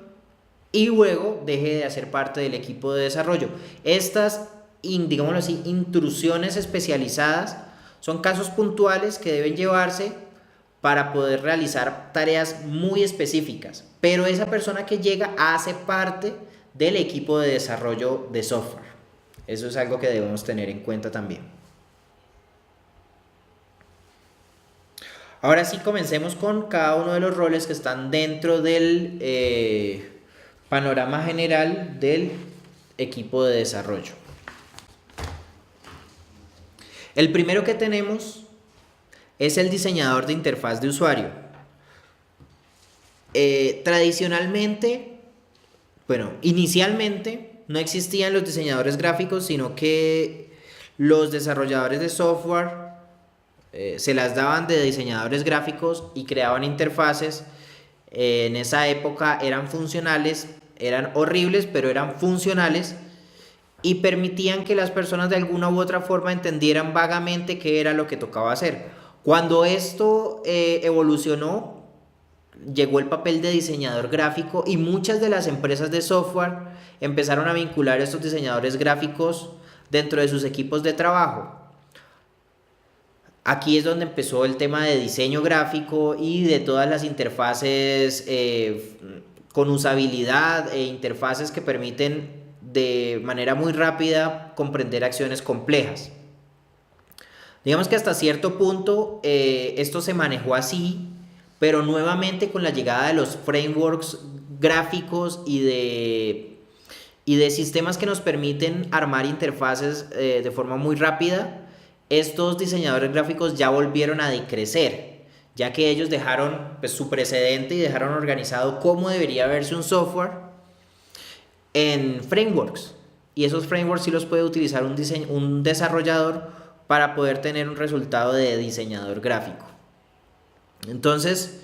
y luego deje de hacer parte del equipo de desarrollo. Estas, digámoslo así, intrusiones especializadas son casos puntuales que deben llevarse para poder realizar tareas muy específicas, pero esa persona que llega hace parte del equipo de desarrollo de software. Eso es algo que debemos tener en cuenta también. Ahora sí, comencemos con cada uno de los roles que están dentro del panorama general del equipo de desarrollo. El primero que tenemos es el diseñador de interfaz de usuario. Inicialmente no existían los diseñadores gráficos, sino que los desarrolladores de software se las daban de diseñadores gráficos y creaban interfaces. En esa época eran funcionales, eran horribles, pero eran funcionales. y permitían que las personas de alguna u otra forma entendieran vagamente qué era lo que tocaba hacer. Cuando esto evolucionó, llegó el papel de diseñador gráfico y muchas de las empresas de software empezaron a vincular a estos diseñadores gráficos dentro de sus equipos de trabajo. Aquí es donde empezó el tema de diseño gráfico y de todas las interfaces con usabilidad e interfaces que permiten de manera muy rápida comprender acciones complejas. Digamos que hasta cierto punto esto se manejó así, pero nuevamente con la llegada de los frameworks gráficos y de sistemas que nos permiten armar interfaces de forma muy rápida, estos diseñadores gráficos ya volvieron a decrecer, ya que ellos dejaron pues, su precedente y dejaron organizado cómo debería verse un software en frameworks. Y esos frameworks sí los puede utilizar un desarrollador para poder tener un resultado de diseñador gráfico. Entonces,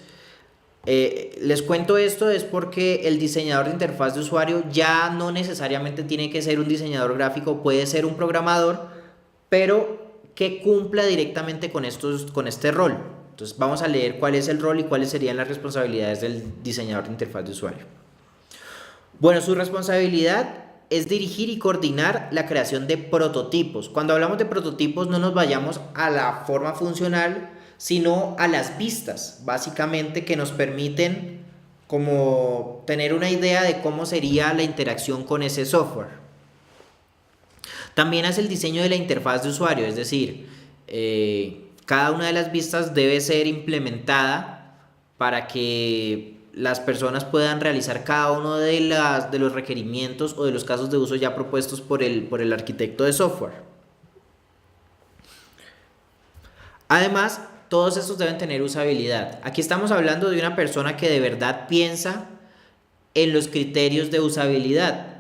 les cuento esto es porque el diseñador de interfaz de usuario ya no necesariamente tiene que ser un diseñador gráfico, puede ser un programador, pero que cumpla directamente con este rol. Entonces vamos a leer cuál es el rol y cuáles serían las responsabilidades del diseñador de interfaz de usuario. Bueno, su responsabilidad es dirigir y coordinar la creación de prototipos. Cuando hablamos de prototipos no nos vayamos a la forma funcional, sino a las vistas, básicamente, que nos permiten como tener una idea de cómo sería la interacción con ese software. También hace el diseño de la interfaz de usuario, es decir, cada una de las vistas debe ser implementada para que las personas puedan realizar cada uno de los requerimientos o de los casos de uso ya propuestos por el arquitecto de software. Además, todos estos deben tener usabilidad. Aquí estamos hablando de una persona que de verdad piensa en los criterios de usabilidad.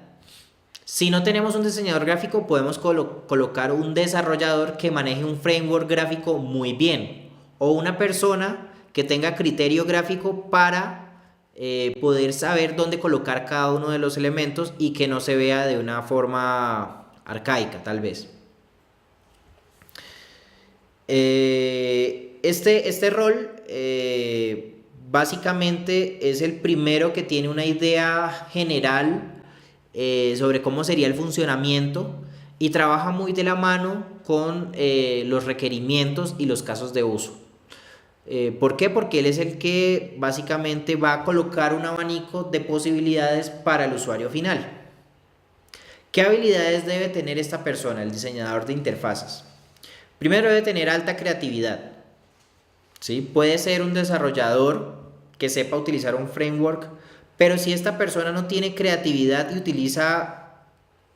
Si no tenemos un diseñador gráfico, podemos colocar un desarrollador que maneje un framework gráfico muy bien, o una persona que tenga criterio gráfico para poder saber dónde colocar cada uno de los elementos y que no se vea de una forma arcaica, tal vez. Este rol básicamente es el primero que tiene una idea general sobre cómo sería el funcionamiento y trabaja muy de la mano con los requerimientos y los casos de uso. ¿Por qué? Porque él es el que básicamente va a colocar un abanico de posibilidades para el usuario final. ¿Qué habilidades debe tener esta persona, el diseñador de interfaces? Primero debe tener alta creatividad. ¿Sí? Puede ser un desarrollador que sepa utilizar un framework, pero si esta persona no tiene creatividad y utiliza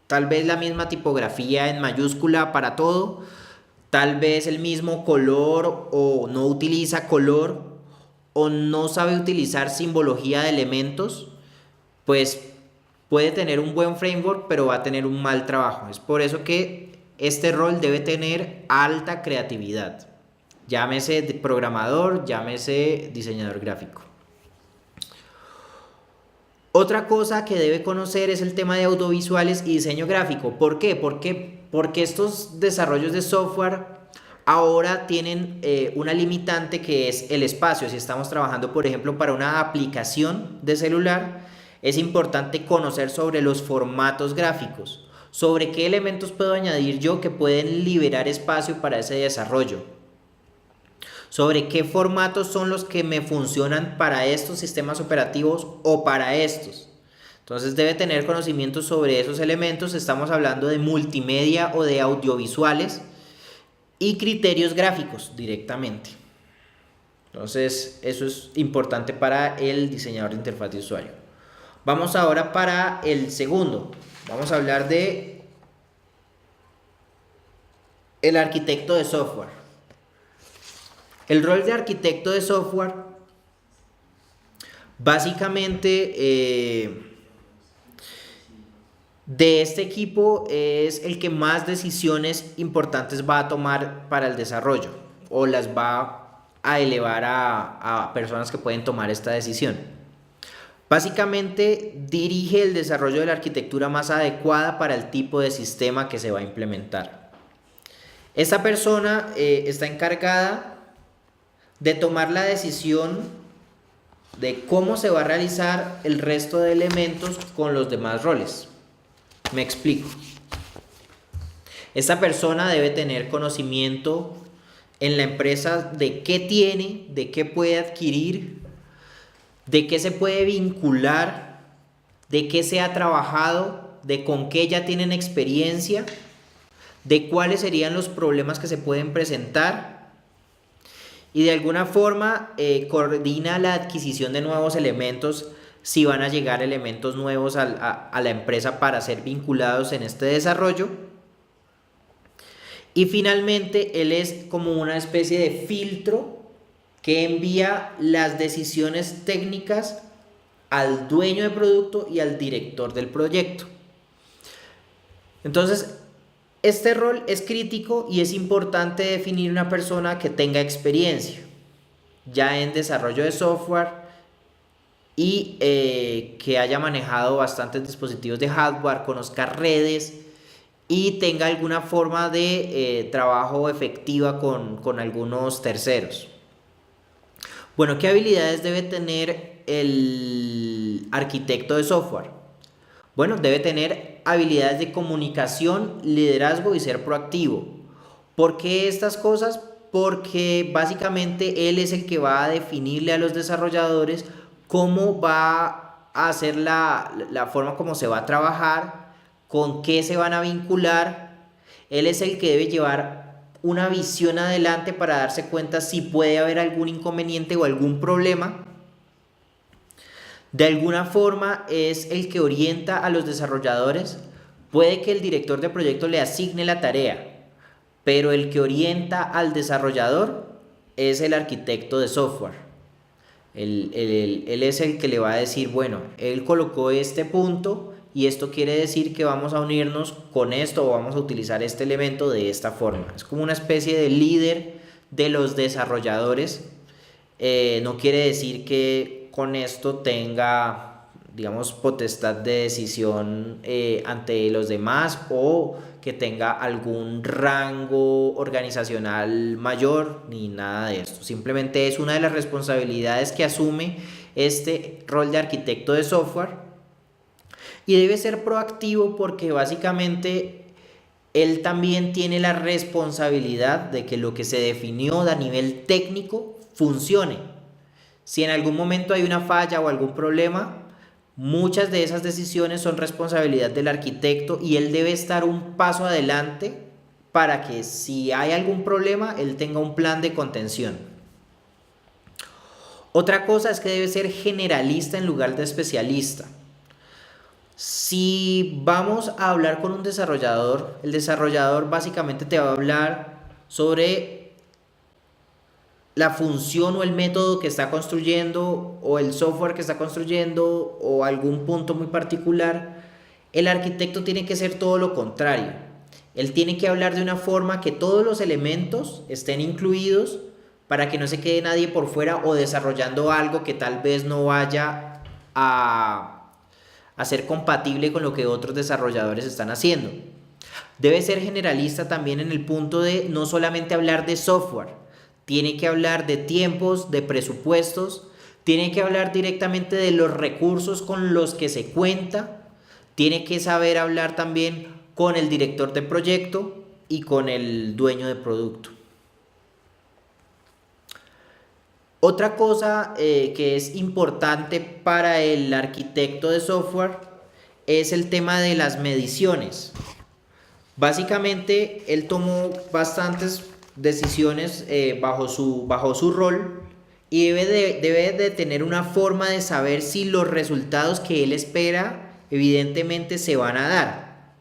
tal vez la misma tipografía en mayúscula para todo, tal vez el mismo color o no utiliza color o no sabe utilizar simbología de elementos, pues puede tener un buen framework pero va a tener un mal trabajo. Es por eso que este rol debe tener alta creatividad. Llámese programador, llámese diseñador gráfico. Otra cosa que debe conocer es el tema de audiovisuales y diseño gráfico. ¿Por qué? Porque estos desarrollos de software ahora tienen una limitante que es el espacio. Si estamos trabajando, por ejemplo, para una aplicación de celular, es importante conocer sobre los formatos gráficos, sobre qué elementos puedo añadir yo que pueden liberar espacio para ese desarrollo, sobre qué formatos son los que me funcionan para estos sistemas operativos o para estos. Entonces debe tener conocimientos sobre esos elementos. Estamos hablando de multimedia o de audiovisuales y criterios gráficos directamente. Entonces eso es importante para el diseñador de interfaz de usuario. Vamos ahora para el segundo. Vamos a hablar de el arquitecto de software. El rol de arquitecto de software básicamente de este equipo es el que más decisiones importantes va a tomar para el desarrollo o las va a elevar a personas que pueden tomar esta decisión. Básicamente dirige el desarrollo de la arquitectura más adecuada para el tipo de sistema que se va a implementar. Esta persona está encargada de tomar la decisión de cómo se va a realizar el resto de elementos con los demás roles. Me explico. Esta persona debe tener conocimiento en la empresa de qué tiene, de qué puede adquirir, de qué se puede vincular, de qué se ha trabajado, de con qué ya tienen experiencia, de cuáles serían los problemas que se pueden presentar y de alguna forma coordina la adquisición de nuevos elementos si van a llegar elementos nuevos a la empresa para ser vinculados en este desarrollo. Y finalmente él es como una especie de filtro que envía las decisiones técnicas al dueño de producto y al director del proyecto. Entonces, este rol es crítico y es importante definir una persona que tenga experiencia ya en desarrollo de software y que haya manejado bastantes dispositivos de hardware, conozca redes y tenga alguna forma de trabajo efectiva con algunos terceros. Bueno, ¿qué habilidades debe tener el arquitecto de software? Bueno, debe tener habilidades de comunicación, liderazgo y ser proactivo. ¿Por qué estas cosas? Porque básicamente él es el que va a definirle a los desarrolladores cómo va a hacer la forma como se va a trabajar, con qué se van a vincular. Él es el que debe llevar una visión adelante para darse cuenta si puede haber algún inconveniente o algún problema. De alguna forma es el que orienta a los desarrolladores. Puede que el director de proyecto le asigne la tarea, pero el que orienta al desarrollador es el arquitecto de software. Él es el que le va a decir, bueno, él colocó este punto y esto quiere decir que vamos a unirnos con esto o vamos a utilizar este elemento de esta forma. Es como una especie de líder de los desarrolladores. No quiere decir que con esto tenga, digamos, potestad de decisión ante los demás o que tenga algún rango organizacional mayor ni nada de esto. Simplemente es una de las responsabilidades que asume este rol de arquitecto de software y debe ser proactivo porque básicamente él también tiene la responsabilidad de que lo que se definió a nivel técnico funcione. Si en algún momento hay una falla o algún problema, muchas de esas decisiones son responsabilidad del arquitecto y él debe estar un paso adelante para que si hay algún problema, él tenga un plan de contención. Otra cosa es que debe ser generalista en lugar de especialista. Si vamos a hablar con un desarrollador, el desarrollador básicamente te va a hablar sobre la función o el método que está construyendo o el software que está construyendo o algún punto muy particular. El arquitecto tiene que ser todo lo contrario. Él tiene que hablar de una forma que todos los elementos estén incluidos para que no se quede nadie por fuera o desarrollando algo que tal vez no vaya a ser compatible con lo que otros desarrolladores están haciendo. Debe ser generalista también en el punto de no solamente hablar de software, tiene que hablar de tiempos, de presupuestos, tiene que hablar directamente de los recursos con los que se cuenta, tiene que saber hablar también con el director de proyecto y con el dueño de producto. Otra cosa que es importante para el arquitecto de software es el tema de las mediciones. Básicamente él tomó bastantes decisiones bajo su rol y debe de tener una forma de saber si los resultados que él espera evidentemente se van a dar.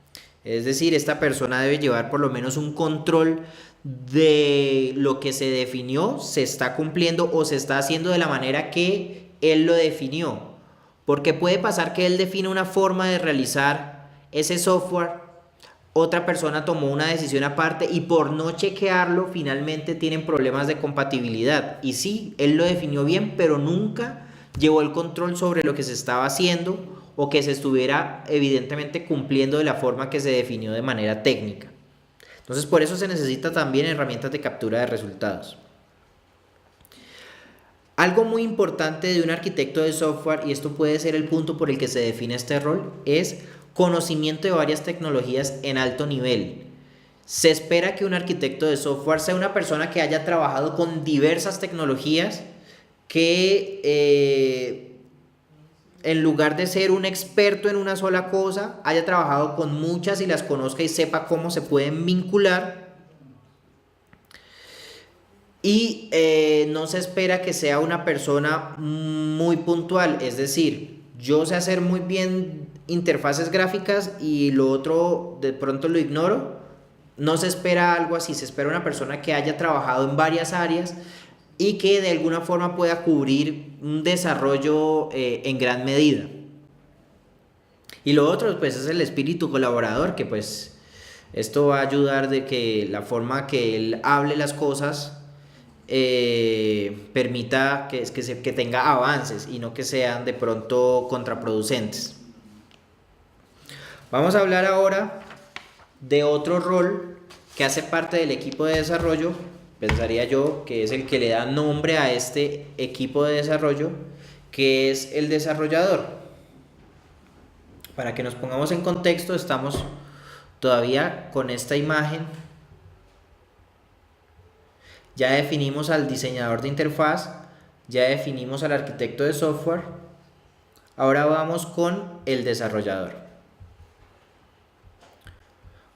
Es decir, esta persona debe llevar por lo menos un control de lo que se definió, se está cumpliendo o se está haciendo de la manera que él lo definió. Porque puede pasar que él define una forma de realizar ese software, otra persona tomó una decisión aparte y por no chequearlo finalmente tienen problemas de compatibilidad. Y sí, él lo definió bien, pero nunca llevó el control sobre lo que se estaba haciendo o que se estuviera evidentemente cumpliendo de la forma que se definió de manera técnica. Entonces, por eso se necesita también herramientas de captura de resultados. Algo muy importante de un arquitecto de software, y esto puede ser el punto por el que se define este rol, es conocimiento de varias tecnologías en alto nivel. Se espera que un arquitecto de software sea una persona que haya trabajado con diversas tecnologías, que en lugar de ser un experto en una sola cosa, haya trabajado con muchas y las conozca y sepa cómo se pueden vincular. Y no se espera que sea una persona muy puntual, es decir, yo sé hacer muy bien interfaces gráficas y lo otro de pronto lo ignoro. No se espera algo así, se espera una persona que haya trabajado en varias áreas y que de alguna forma pueda cubrir un desarrollo en gran medida. Y lo otro pues es el espíritu colaborador, que pues esto va a ayudar de que la forma que él hable las cosas permita que tenga avances y no que sean de pronto contraproducentes. Vamos a hablar ahora de otro rol que hace parte del equipo de desarrollo, pensaría yo que es el que le da nombre a este equipo de desarrollo, que es el desarrollador. Para que nos pongamos en contexto, estamos todavía con esta imagen. Ya definimos al diseñador de interfaz, ya definimos al arquitecto de software. Ahora vamos con el desarrollador.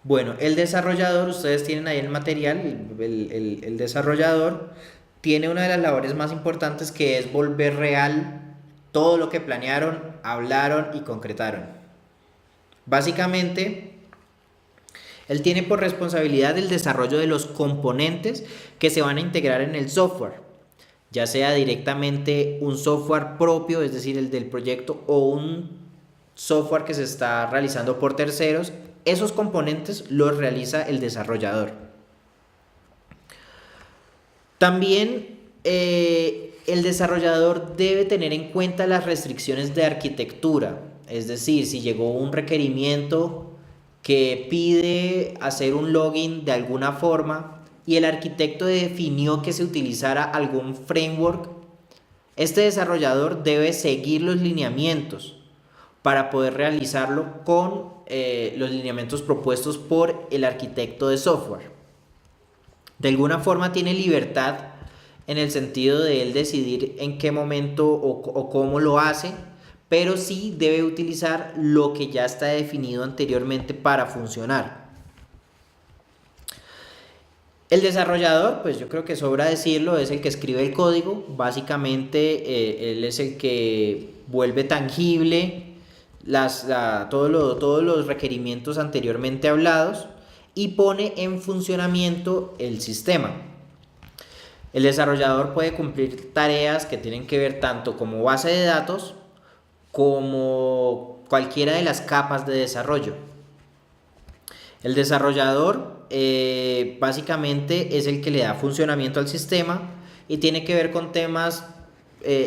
Bueno, el desarrollador, ustedes tienen ahí el material, el desarrollador tiene una de las labores más importantes, que es volver real todo lo que planearon, hablaron y concretaron. Básicamente, él tiene por responsabilidad el desarrollo de los componentes que se van a integrar en el software, ya sea directamente un software propio, es decir, el del proyecto, o un software que se está realizando por terceros. Esos componentes los realiza el desarrollador. También el desarrollador debe tener en cuenta las restricciones de arquitectura, es decir, si llegó un requerimiento que pide hacer un login de alguna forma y el arquitecto definió que se utilizara algún framework, este desarrollador debe seguir los lineamientos para poder realizarlo con los lineamientos propuestos por el arquitecto de software. De alguna forma tiene libertad en el sentido de él decidir en qué momento o cómo lo hace, pero sí debe utilizar lo que ya está definido anteriormente para funcionar. El desarrollador, pues yo creo que sobra decirlo, es el que escribe el código. Básicamente él es el que vuelve tangible todos los requerimientos anteriormente hablados y pone en funcionamiento el sistema. El desarrollador puede cumplir tareas que tienen que ver tanto como base de datos como cualquiera de las capas de desarrollo. El desarrollador básicamente es el que le da funcionamiento al sistema y tiene que ver con temas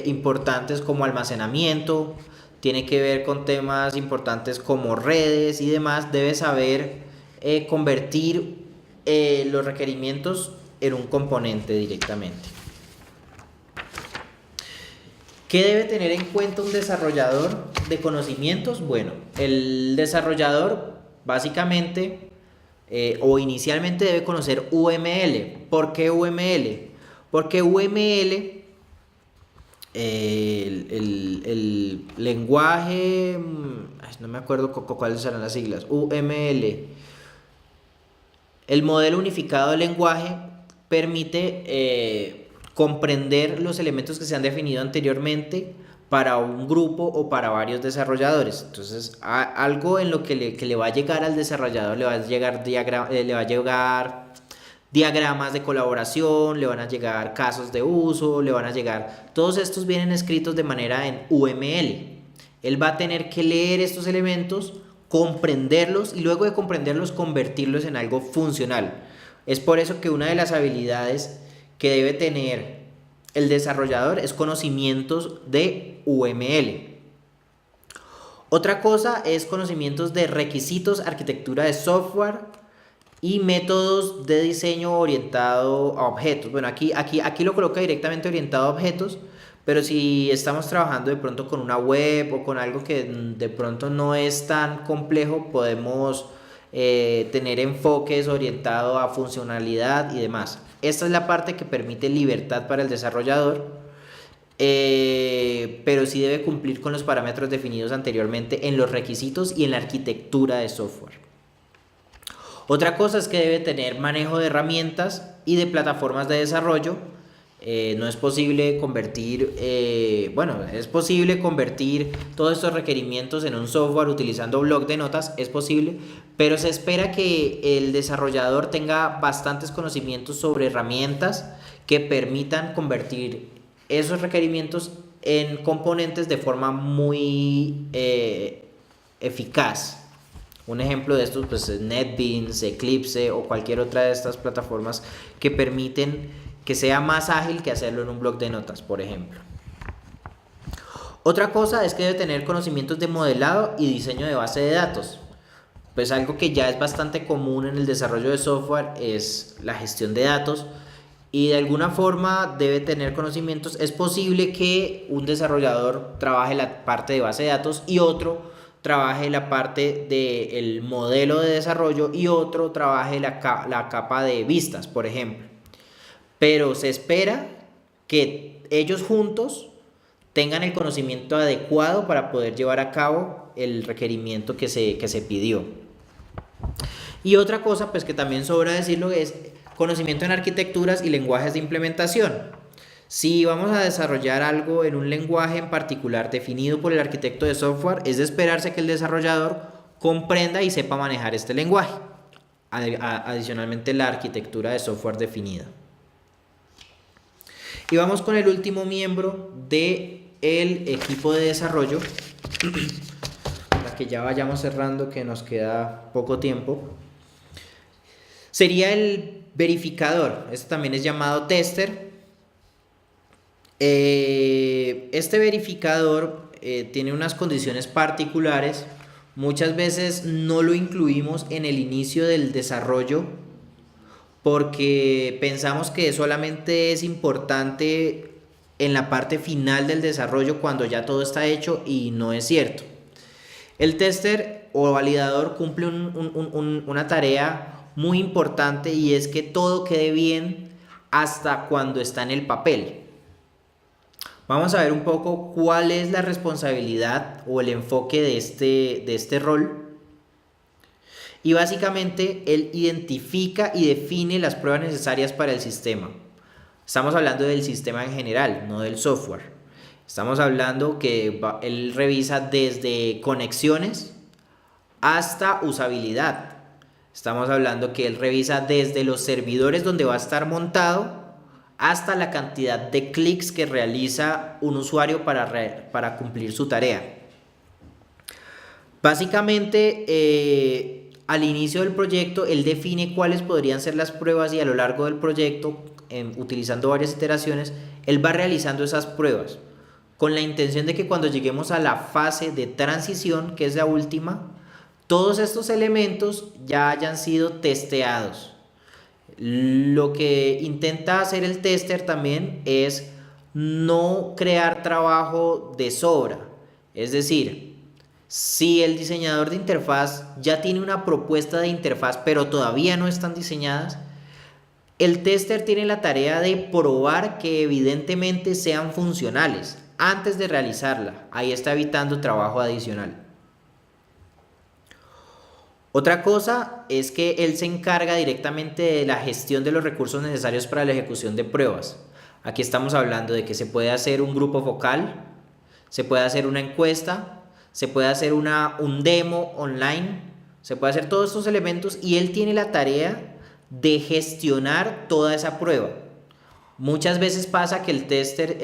importantes como almacenamiento, tiene que ver con temas importantes como redes y demás. Debe saber convertir los requerimientos en un componente directamente. ¿Qué debe tener en cuenta un desarrollador de conocimientos? Bueno, el desarrollador básicamente o inicialmente debe conocer UML. ¿Por qué UML? Porque UML, el lenguaje, no me acuerdo cuáles serán las siglas, UML, el modelo unificado del lenguaje, permite comprender los elementos que se han definido anteriormente para un grupo o para varios desarrolladores. Entonces, algo en lo que le va a llegar al desarrollador, le va a llegar diagramas de colaboración, le van a llegar casos de uso, le van a llegar, todos estos vienen escritos de manera en UML. Él va a tener que leer estos elementos, comprenderlos y luego de comprenderlos convertirlos en algo funcional. Es por eso que una de las habilidades que debe tener el desarrollador es conocimientos de UML. Otra cosa es conocimientos de requisitos, arquitectura de software y métodos de diseño orientado a objetos. Bueno, aquí lo coloca directamente orientado a objetos, pero si estamos trabajando de pronto con una web o con algo que de pronto no es tan complejo, podemos tener enfoques orientados a funcionalidad y demás. Esta es la parte que permite libertad para el desarrollador, pero sí debe cumplir con los parámetros definidos anteriormente en los requisitos y en la arquitectura de software. Otra cosa es que debe tener manejo de herramientas y de plataformas de desarrollo. No es posible convertir, es posible convertir todos estos requerimientos en un software utilizando bloc de notas, es posible, pero se espera que el desarrollador tenga bastantes conocimientos sobre herramientas que permitan convertir esos requerimientos en componentes de forma muy eficaz. Un ejemplo de estos pues, es NetBeans, Eclipse o cualquier otra de estas plataformas que permiten que sea más ágil que hacerlo en un bloc de notas, por ejemplo. Otra cosa es que debe tener conocimientos de modelado y diseño de base de datos. Pues algo que ya es bastante común en el desarrollo de software es la gestión de datos y de alguna forma debe tener conocimientos. Es posible que un desarrollador trabaje la parte de base de datos y otro trabaje la parte del modelo de desarrollo y otro trabaje la capa de vistas, por ejemplo. Pero se espera que ellos juntos tengan el conocimiento adecuado para poder llevar a cabo el requerimiento que se pidió. Y otra cosa, pues que también sobra decirlo, es conocimiento en arquitecturas y lenguajes de implementación. Si vamos a desarrollar algo en un lenguaje en particular definido por el arquitecto de software, es de esperarse que el desarrollador comprenda y sepa manejar este lenguaje. Adicionalmente, la arquitectura de software definida. Y vamos con el último miembro del equipo de desarrollo, para que ya vayamos cerrando, que nos queda poco tiempo. Sería el verificador. Este también es llamado tester. Este verificador tiene unas condiciones particulares. Muchas veces no lo incluimos en el inicio del desarrollo porque pensamos que solamente es importante en la parte final del desarrollo cuando ya todo está hecho, y no es cierto. El tester o validador cumple una tarea muy importante, y es que todo quede bien hasta cuando está en el papel. Vamos a ver un poco cuál es la responsabilidad o el enfoque de este rol. Y básicamente él identifica y define las pruebas necesarias para el sistema. Estamos hablando del sistema en general, no del software. Estamos hablando que él revisa desde conexiones hasta usabilidad. Estamos hablando que él revisa desde los servidores donde va a estar montado hasta la cantidad de clics que realiza un usuario para cumplir su tarea. Básicamente, al inicio del proyecto, él define cuáles podrían ser las pruebas, y a lo largo del proyecto, utilizando varias iteraciones, él va realizando esas pruebas con la intención de que cuando lleguemos a la fase de transición, que es la última, todos estos elementos ya hayan sido testeados. Lo que intenta hacer el tester también es no crear trabajo de sobra. Es decir, si el diseñador de interfaz ya tiene una propuesta de interfaz pero todavía no están diseñadas, el tester tiene la tarea de probar que evidentemente sean funcionales antes de realizarla. Ahí está evitando trabajo adicional. Otra cosa es que él se encarga directamente de la gestión de los recursos necesarios para la ejecución de pruebas. Aquí estamos hablando de que se puede hacer un grupo focal, se puede hacer una encuesta, se puede hacer un demo online, se puede hacer todos estos elementos, y él tiene la tarea de gestionar toda esa prueba. Muchas veces pasa que el tester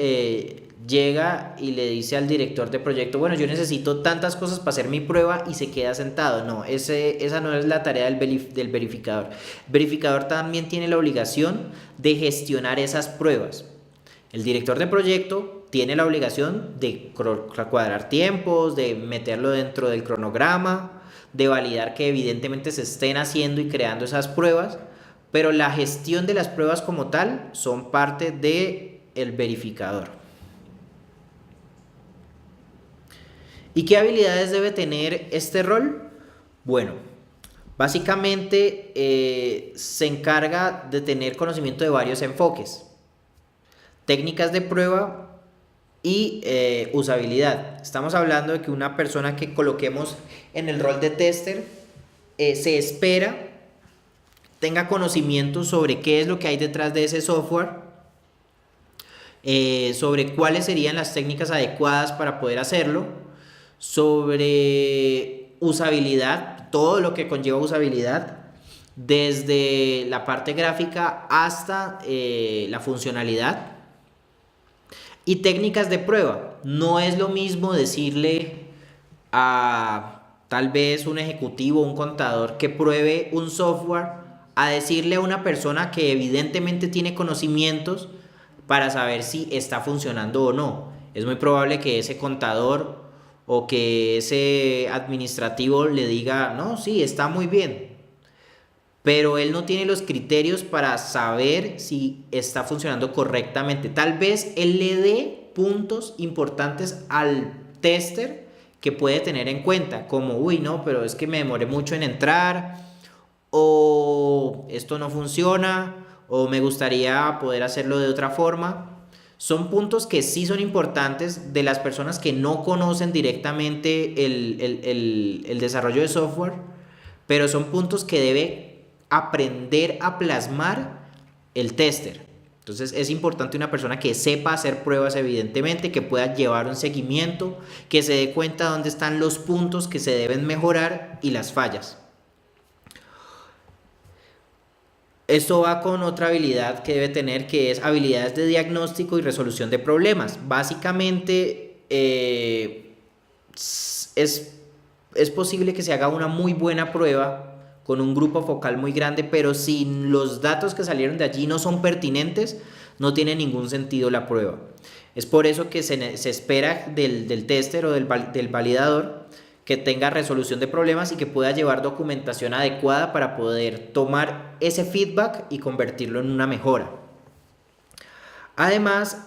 llega y le dice al director de proyecto: bueno, yo necesito tantas cosas para hacer mi prueba, y se queda sentado. No, esa no es la tarea del verificador. El verificador también tiene la obligación de gestionar esas pruebas. El director de proyecto tiene la obligación de cuadrar tiempos, de meterlo dentro del cronograma, de validar que evidentemente se estén haciendo y creando esas pruebas, pero la gestión de las pruebas como tal son parte del verificador. ¿Y qué habilidades debe tener este rol? Bueno, básicamente se encarga de tener conocimiento de varios enfoques, técnicas de prueba y usabilidad. Estamos hablando de que una persona que coloquemos en el rol de tester se espera tenga conocimiento sobre qué es lo que hay detrás de ese software, sobre cuáles serían las técnicas adecuadas para poder hacerlo, sobre usabilidad, todo lo que conlleva usabilidad, desde la parte gráfica hasta la funcionalidad, y técnicas de prueba. No es lo mismo decirle a tal vez un ejecutivo, un contador que pruebe un software, a decirle a una persona que evidentemente tiene conocimientos para saber si está funcionando o no. Es muy probable que ese contador o que ese administrativo le diga, no, sí, está muy bien, pero él no tiene los criterios para saber si está funcionando correctamente. Tal vez él le dé puntos importantes al tester que puede tener en cuenta, como, uy, no, pero es que me demoré mucho en entrar, o esto no funciona, o me gustaría poder hacerlo de otra forma. Son puntos que sí son importantes de las personas que no conocen directamente el desarrollo de software, pero son puntos que debe aprender a plasmar el tester. Entonces es importante una persona que sepa hacer pruebas, evidentemente, que pueda llevar un seguimiento, que se dé cuenta dónde están los puntos que se deben mejorar y las fallas. Esto va con otra habilidad que debe tener, que es habilidades de diagnóstico y resolución de problemas. Básicamente es posible que se haga una muy buena prueba con un grupo focal muy grande, pero si los datos que salieron de allí no son pertinentes, no tiene ningún sentido la prueba. Es por eso que se espera del tester o del validador que tenga resolución de problemas y que pueda llevar documentación adecuada para poder tomar ese feedback y convertirlo en una mejora. Además,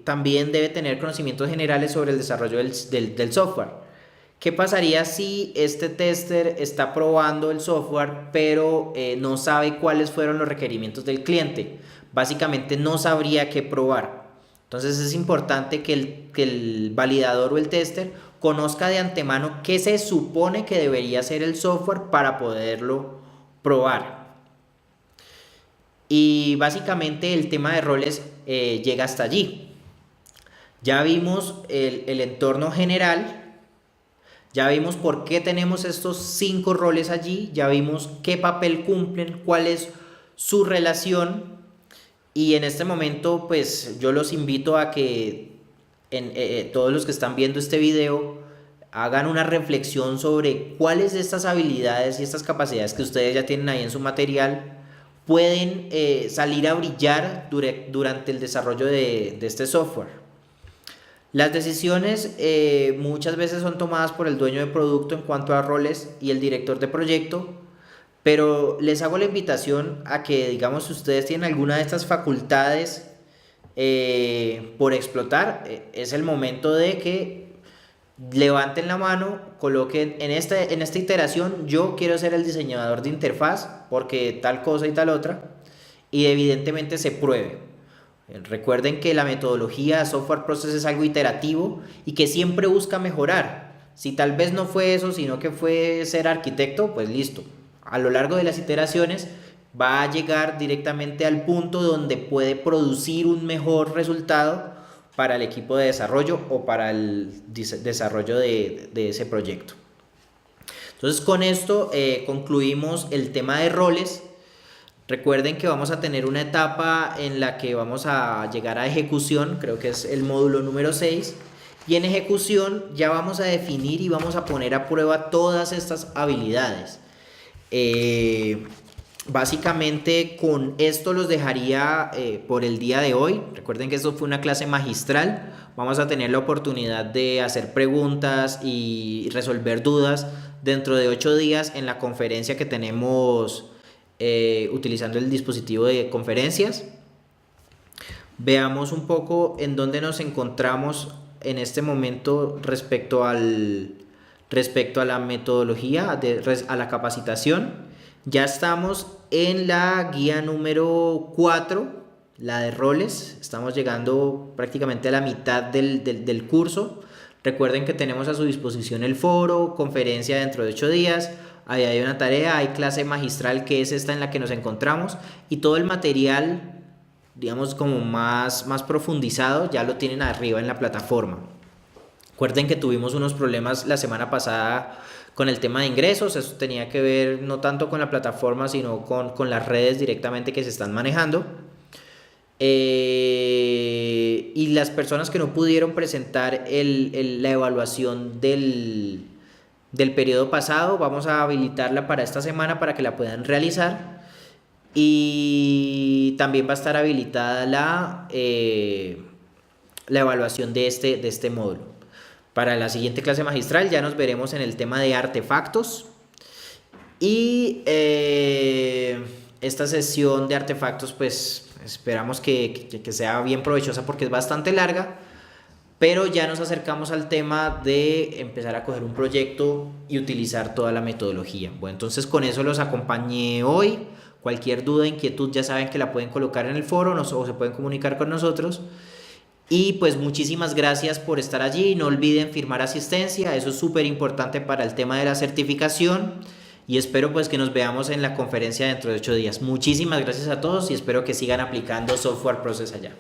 también debe tener conocimientos generales sobre el desarrollo del software. ¿Qué pasaría si este tester está probando el software pero no sabe cuáles fueron los requerimientos del cliente? Básicamente no sabría qué probar. Entonces es importante que el validador o el tester conozca de antemano qué se supone que debería ser el software para poderlo probar. Y básicamente el tema de roles llega hasta allí. Ya vimos el entorno general, ya vimos por qué tenemos estos 5 roles allí, ya vimos qué papel cumplen, cuál es su relación, y en este momento pues yo los invito a que todos los que están viendo este video hagan una reflexión sobre cuáles de estas habilidades y estas capacidades que ustedes ya tienen ahí en su material pueden salir a brillar durante el desarrollo de este software. Las decisiones muchas veces son tomadas por el dueño de producto en cuanto a roles y el director de proyecto, pero les hago la invitación a que, digamos, si ustedes tienen alguna de estas facultades por explotar, es el momento de que levanten la mano, coloquen en esta iteración, yo quiero ser el diseñador de interfaz porque tal cosa y tal otra, y evidentemente se pruebe. Recuerden que la metodología Software Process es algo iterativo y que siempre busca mejorar. Si tal vez no fue eso, sino que fue ser arquitecto, pues listo. A lo largo de las iteraciones va a llegar directamente al punto donde puede producir un mejor resultado para el equipo de desarrollo o para el desarrollo de ese proyecto. Entonces con esto concluimos el tema de roles. Recuerden que vamos a tener una etapa en la que vamos a llegar a ejecución, creo que es el módulo número 6, y en ejecución ya vamos a definir y vamos a poner a prueba todas estas habilidades. Básicamente con esto los dejaría por el día de hoy. Recuerden que esto fue una clase magistral. Vamos a tener la oportunidad de hacer preguntas y resolver dudas dentro de 8 días en la conferencia que tenemos utilizando el dispositivo de conferencias. Veamos un poco en dónde nos encontramos en este momento respecto a la metodología, a la capacitación. Ya estamos en la guía número 4, la de roles. Estamos llegando prácticamente a la mitad del curso. Recuerden que tenemos a su disposición el foro, conferencia dentro de 8 días. Ahí hay una tarea, hay clase magistral que es esta en la que nos encontramos. Y todo el material, digamos, como más profundizado, ya lo tienen arriba en la plataforma. Recuerden que tuvimos unos problemas la semana pasada con el tema de ingresos. Eso tenía que ver no tanto con la plataforma, sino con las redes directamente que se están manejando. Y las personas que no pudieron presentar la evaluación del periodo pasado, vamos a habilitarla para esta semana para que la puedan realizar. Y también va a estar habilitada la evaluación de este módulo. Para la siguiente clase magistral ya nos veremos en el tema de artefactos. Y esta sesión de artefactos pues esperamos que sea bien provechosa porque es bastante larga. Pero ya nos acercamos al tema de empezar a coger un proyecto y utilizar toda la metodología. Bueno, entonces con eso los acompañé hoy. Cualquier duda, inquietud, ya saben que la pueden colocar en el foro o se pueden comunicar con nosotros. Y pues muchísimas gracias por estar allí. No olviden firmar asistencia, eso es súper importante para el tema de la certificación. Y espero pues que nos veamos en la conferencia dentro de 8 días. Muchísimas gracias a todos y espero que sigan aplicando Software Process allá.